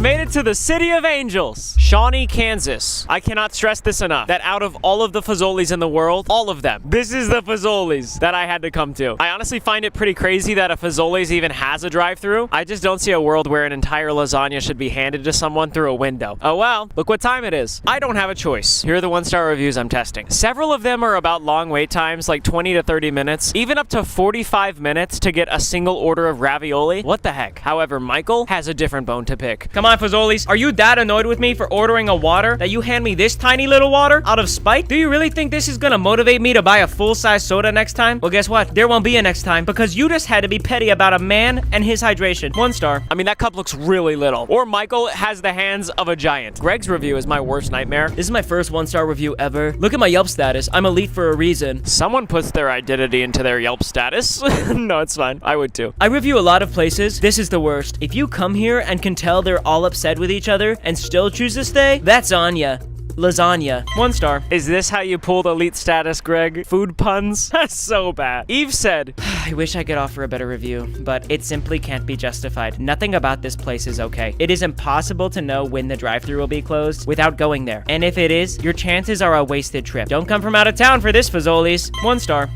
Made it to the City of Angels, Shawnee, Kansas. I cannot stress this enough, that out of all of the Fazoli's in the world, all of them, this is the Fazoli's that I had to come to. I honestly find it pretty crazy that a Fazoli's even has a drive-thru. I just don't see a world where an entire lasagna should be handed to someone through a window. Oh well, look what time it is. I don't have a choice. Here are the 1-star reviews I'm testing. Several of them are about long wait times, like 20 to 30 minutes, even up to 45 minutes to get a single order of ravioli. What the heck? However, Michael has a different bone to pick. Come on, Fazoli's, are you that annoyed with me for ordering a water that you hand me this tiny little water out of spite? Do you really think this is gonna motivate me to buy a full-size soda next time? Well, guess what? There won't be a next time because you just had to be petty about a man and his hydration. 1 star. I mean, that cup looks really little. Or Michael has the hands of a giant. Greg's review is my worst nightmare. This is my first 1-star review ever. Look at my Yelp status. I'm elite for a reason. Someone puts their identity into their Yelp status. No, it's fine. I would too. I review a lot of places. This is the worst. If you come here and can tell they're all upset with each other and still choose to stay, that's on ya. Lasagna. 1 star. Is this how you pulled elite status, Greg? Food puns? That's so bad. Eve said, I wish I could offer a better review, but it simply can't be justified. Nothing about this place is okay. It is impossible to know when the drive-thru will be closed without going there. And if it is, your chances are a wasted trip. Don't come from out of town for this, Fazoli's. 1 star.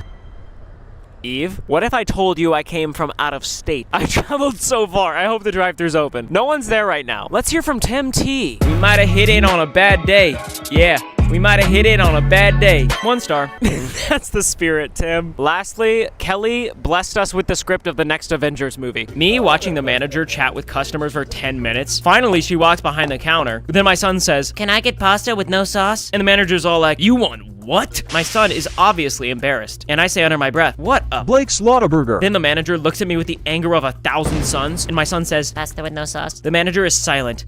Eve, what if I told you I came from out of state? I traveled so far. I hope the drive-thru's open. No one's there right now. Let's hear from Tim T. We might have hit it on a bad day. Yeah, we might have hit it on a bad day. 1 star. That's the spirit, Tim. Lastly, Kelly blessed us with the script of the next Avengers movie. Me watching the manager chat with customers for 10 minutes. Finally, she walks behind the counter. Then my son says, "Can I get pasta with no sauce?" And the manager's all like, "You want what?" My son is obviously embarrassed, and I say under my breath, "What a Blake's Lottaburger." Then the manager looks at me with the anger of 1,000 sons, and my son says, "Pasta with no sauce." The manager is silent.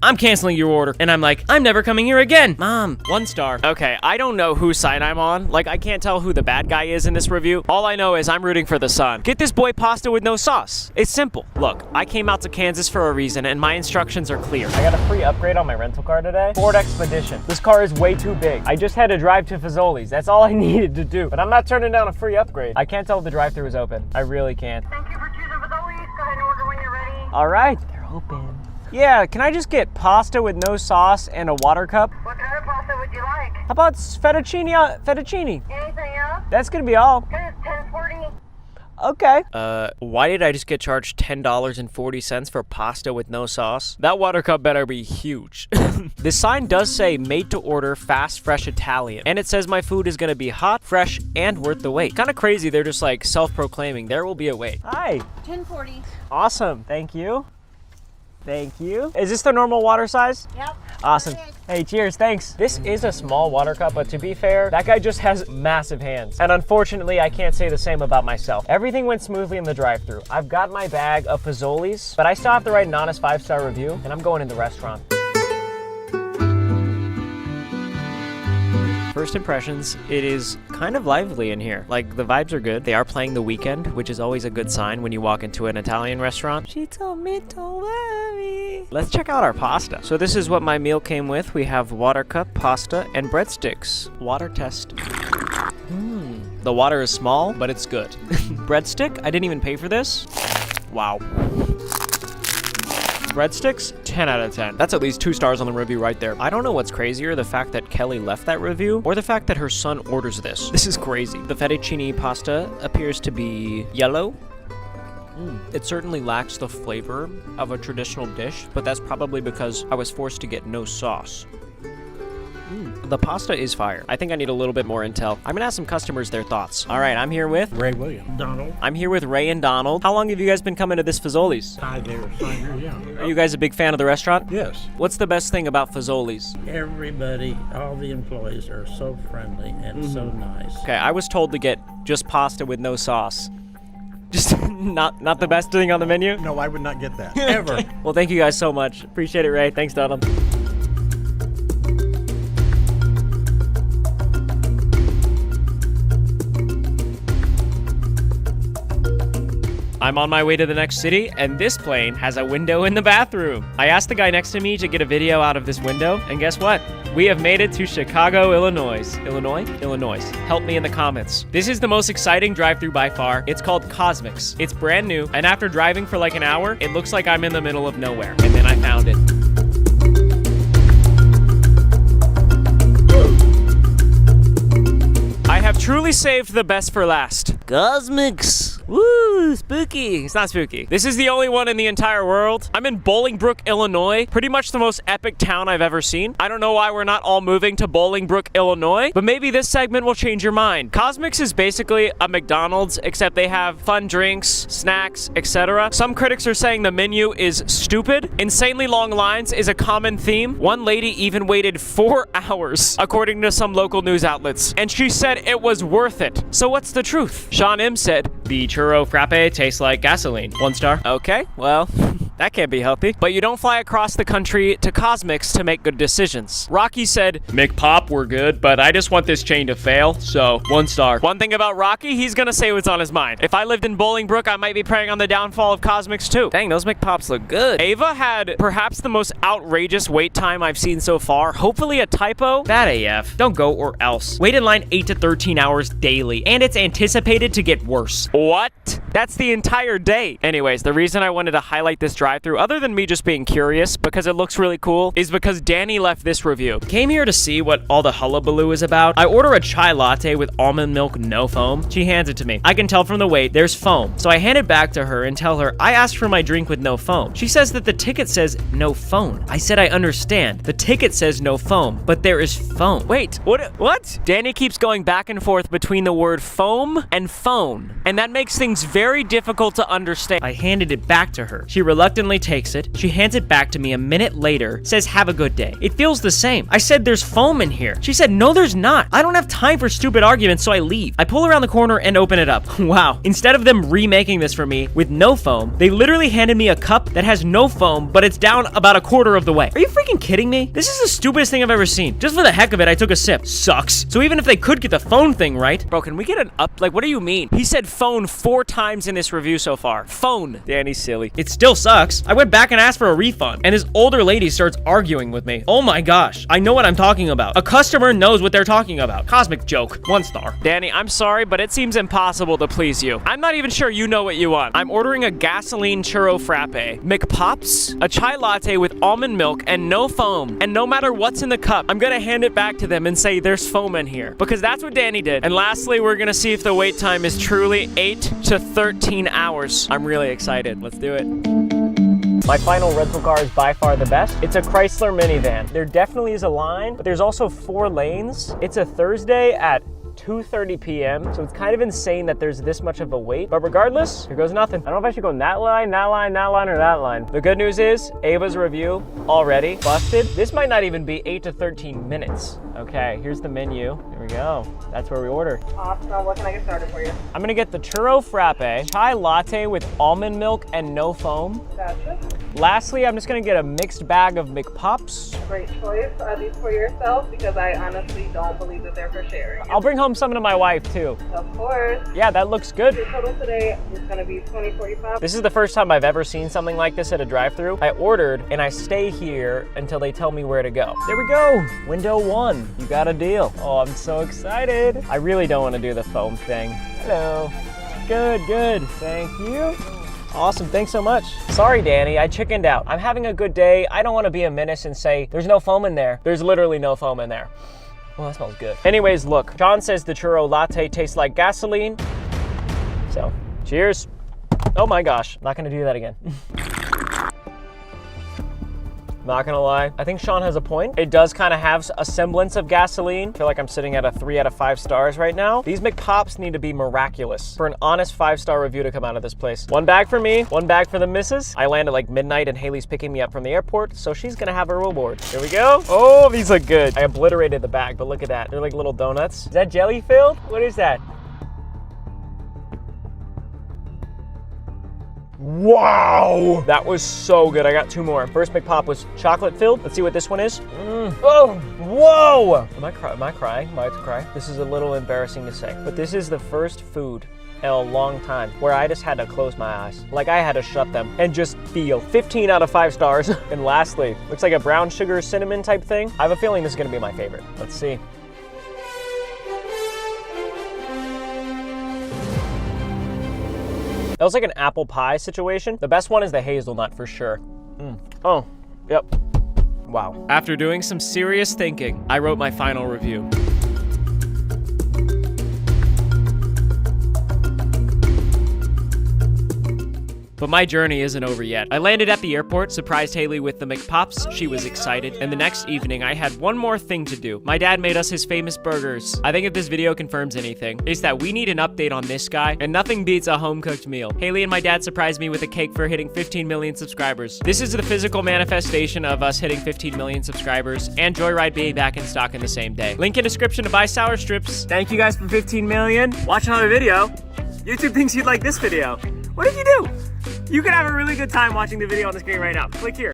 I'm canceling your order. And I'm like, I'm never coming here again. Mom. 1 star. Okay, I don't know whose side I'm on. Like, I can't tell who the bad guy is in this review. All I know is I'm rooting for the son. Get this boy pasta with no sauce. It's simple. Look, I came out to Kansas for a reason, and my instructions are clear. I got a free upgrade on my rental car today. Ford Expedition. This car is way too big. I just had to drive to Fazoli's. That's all I needed to do. But I'm not turning down a free upgrade. I can't tell if the drive-thru is open. I really can't. Thank you for choosing Fazoli's. All right, they're open. Yeah, can I just get pasta with no sauce and a water cup? What kind of pasta would you like? How about fettuccine? Fettuccine. Anything else? That's gonna be all. Okay, it's 10:40. Okay. Why did I just get charged $10.40 for pasta with no sauce? That water cup better be huge. The sign does say made to order fast, fresh Italian. And it says my food is gonna be hot, fresh, and worth the wait. Kind of crazy, they're just like self-proclaiming. There will be a wait. Hi. 1040. Awesome. Thank you. Thank you. Is this the normal water size? Yep. Awesome. Hey, cheers, thanks. This is a small water cup, but to be fair, that guy just has massive hands. And unfortunately, I can't say the same about myself. Everything went smoothly in the drive-thru. I've got my bag of Fazoli's, but I still have to write an honest 5-star review, and I'm going in the restaurant. First impressions, it is kind of lively in here. Like, the vibes are good. They are playing The Weeknd, which is always a good sign when you walk into an Italian restaurant. She told me don't worry. Let's check out our pasta. So this is what my meal came with. We have water cup, pasta, and breadsticks. Water test. The water is small, but it's good. Breadstick, I didn't even pay for this. Wow. Breadsticks, 10 out of 10. That's at least 2 stars on the review right there. I don't know what's crazier, the fact that Kelly left that review or the fact that her son orders this. This is crazy. The fettuccine pasta appears to be yellow. It certainly lacks the flavor of a traditional dish, but that's probably because I was forced to get no sauce. The pasta is fire. I think I need a little bit more intel. I'm gonna ask some customers their thoughts. All right, I'm here with Ray Williams. Donald. I'm here with Ray and Donald. How long have you guys been coming to this Fazoli's? Hi there, Sanger. Yeah. Are you guys a big fan of the restaurant? Yes. What's the best thing about Fazoli's? Everybody, all the employees are so friendly and so nice. Okay, I was told to get just pasta with no sauce. Just not the best thing on the menu? No, I would not get that. Ever. Well, thank you guys so much. Appreciate it, Ray. Thanks, Donald. I'm on my way to the next city, and this plane has a window in the bathroom. I asked the guy next to me to get a video out of this window, and guess what? We have made it to Chicago, Illinois. Illinois. Help me in the comments. This is the most exciting drive-thru by far. It's called Cosmics. It's brand new, and after driving for like an hour, it looks like I'm in the middle of nowhere. And then I found it. I have truly saved the best for last. Cosmics. Woo, spooky. It's not spooky. This is the only one in the entire world. I'm in Bolingbrook, Illinois. Pretty much the most epic town I've ever seen. I don't know why we're not all moving to Bolingbrook, Illinois, but maybe this segment will change your mind. Cosmics is basically a McDonald's, except they have fun drinks, snacks, etc. Some critics are saying the menu is stupid. Insanely long lines is a common theme. One lady even waited 4 hours, according to some local news outlets, and she said it was worth it. So what's the truth? Sean M said, the churro frappe tastes like gasoline. 1 star. Okay, well, that can't be healthy. But you don't fly across the country to Cosmics to make good decisions. Rocky said, McPop, we're good, but I just want this chain to fail, so 1 star. One thing about Rocky, he's gonna say what's on his mind. If I lived in Bolingbrook, I might be preying on the downfall of Cosmics too. Dang, those McPops look good. Ava had perhaps the most outrageous wait time I've seen so far. Hopefully a typo. That AF. Don't go or else. Wait in line 8 to 13 hours daily, and it's anticipated to get worse. What? That's the entire day. Anyways, the reason I wanted to highlight this drive-thru, other than me just being curious because it looks really cool, is because Danny left this review. Came here to see what all the hullabaloo is about. I order a chai latte with almond milk, no foam. She hands it to me. I can tell from the wait there's foam. So I hand it back to her and tell her I asked for my drink with no foam. She says that the ticket says no phone. I said I understand. The ticket says no foam, but there is foam. Wait, what? Danny keeps going back and forth between the word foam and phone, and that makes things very difficult to understand. I handed it back to her. She reluctantly takes it. She hands it back to me a minute later, says have a good day. It feels the same. I said there's foam in here. She said no there's not. I don't have time for stupid arguments, so I leave. I pull around the corner and open it up. Wow. Instead of them remaking this for me with no foam, they literally handed me a cup that has no foam, but it's down about a quarter of the way. Are you freaking kidding me? This is the stupidest thing I've ever seen. Just for the heck of it, I took a sip. Sucks. So even if they could get the phone thing right, bro, can we get an like, what do you mean? He said phone 4 times in this review so far. Phone. Danny's silly. It still sucks. $20. I went back and asked for a refund, and this older lady starts arguing with me. Oh my gosh, I know what I'm talking about. A customer knows what they're talking about. Cosmic joke. 1 star. Danny, I'm sorry, but it seems impossible to please you. I'm not even sure you know what you want. I'm ordering a gasoline churro frappe, McPops, a chai latte with almond milk and no foam. And no matter what's in the cup, I'm gonna hand it back to them and say there's foam in here, because that's what Danny did. And lastly, we're gonna see if the wait time is truly 8 to 13 hours. I'm really excited. Let's do it. My final rental car is by far the best. It's a Chrysler minivan. There definitely is a line, but there's also 4 lanes. It's a Thursday at 2:30 p.m. So it's kind of insane that there's this much of a wait. But regardless, here goes nothing. I don't know if I should go in that line, that line, that line, or that line. The good news is Ava's review already busted. This might not even be 8 to 13 minutes. Okay, here's the menu. There we go. That's where we order. Awesome. What can I get started for you? I'm gonna get the churro frappe, chai latte with almond milk and no foam. Gotcha. Lastly, I'm just gonna get a mixed bag of McPops. Great choice. Are these for yourself? Because I honestly don't believe that they're for sharing. I'll bring home some to my wife too. Of course. Yeah, that looks good. Your total today is gonna be $20.45. This is the first time I've ever seen something like this at a drive-thru. I ordered and I stay here until they tell me where to go. There we go. Window 1. You got a deal. Oh, I'm so excited. I really don't want to do the foam thing. Hello. Good, good. Thank you. Awesome, thanks so much. Sorry, Danny, I chickened out. I'm having a good day. I don't want to be a menace and say, there's no foam in there. There's literally no foam in there. Well, that smells good. Anyways, look, John says the churro latte tastes like gasoline. So, cheers. Oh my gosh, not gonna do that again. Not gonna lie, I think Sean has a point. It does kind of have a semblance of gasoline. I feel like I'm sitting at a 3 out of 5 stars right now. These McPops need to be miraculous for an honest 5-star review to come out of this place. 1 bag for me, 1 bag for the missus. I land at like midnight and Haley's picking me up from the airport, so she's gonna have her reward. Here we go. Oh, these look good. I obliterated the bag, but look at that. They're like little donuts. Is that jelly filled? What is that? Wow, that was so good. I got 2 more. First McPop was chocolate filled. Let's see what this one is. Oh, whoa. Am I crying? Am I to cry? This is a little embarrassing to say, but this is the first food in a long time where I just had to close my eyes. Like I had to shut them and just feel. 15 out of 5 stars. And lastly, looks like a brown sugar cinnamon type thing. I have a feeling this is gonna be my favorite. Let's see. That was like an apple pie situation. The best one is the hazelnut for sure. Oh, yep. Wow. After doing some serious thinking, I wrote my final review. But my journey isn't over yet. I landed at the airport, surprised Haley with the McPops. She was excited. And the next evening, I had one more thing to do. My dad made us his famous burgers. I think if this video confirms anything, it's that we need an update on this guy, and nothing beats a home-cooked meal. Haley and my dad surprised me with a cake for hitting 15 million subscribers. This is the physical manifestation of us hitting 15 million subscribers and Joyride being back in stock in the same day. Link in description to buy sour strips. Thank you guys for 15 million. Watch another video. YouTube thinks you'd like this video. What did you do? You could have a really good time watching the video on the screen right now. Click here.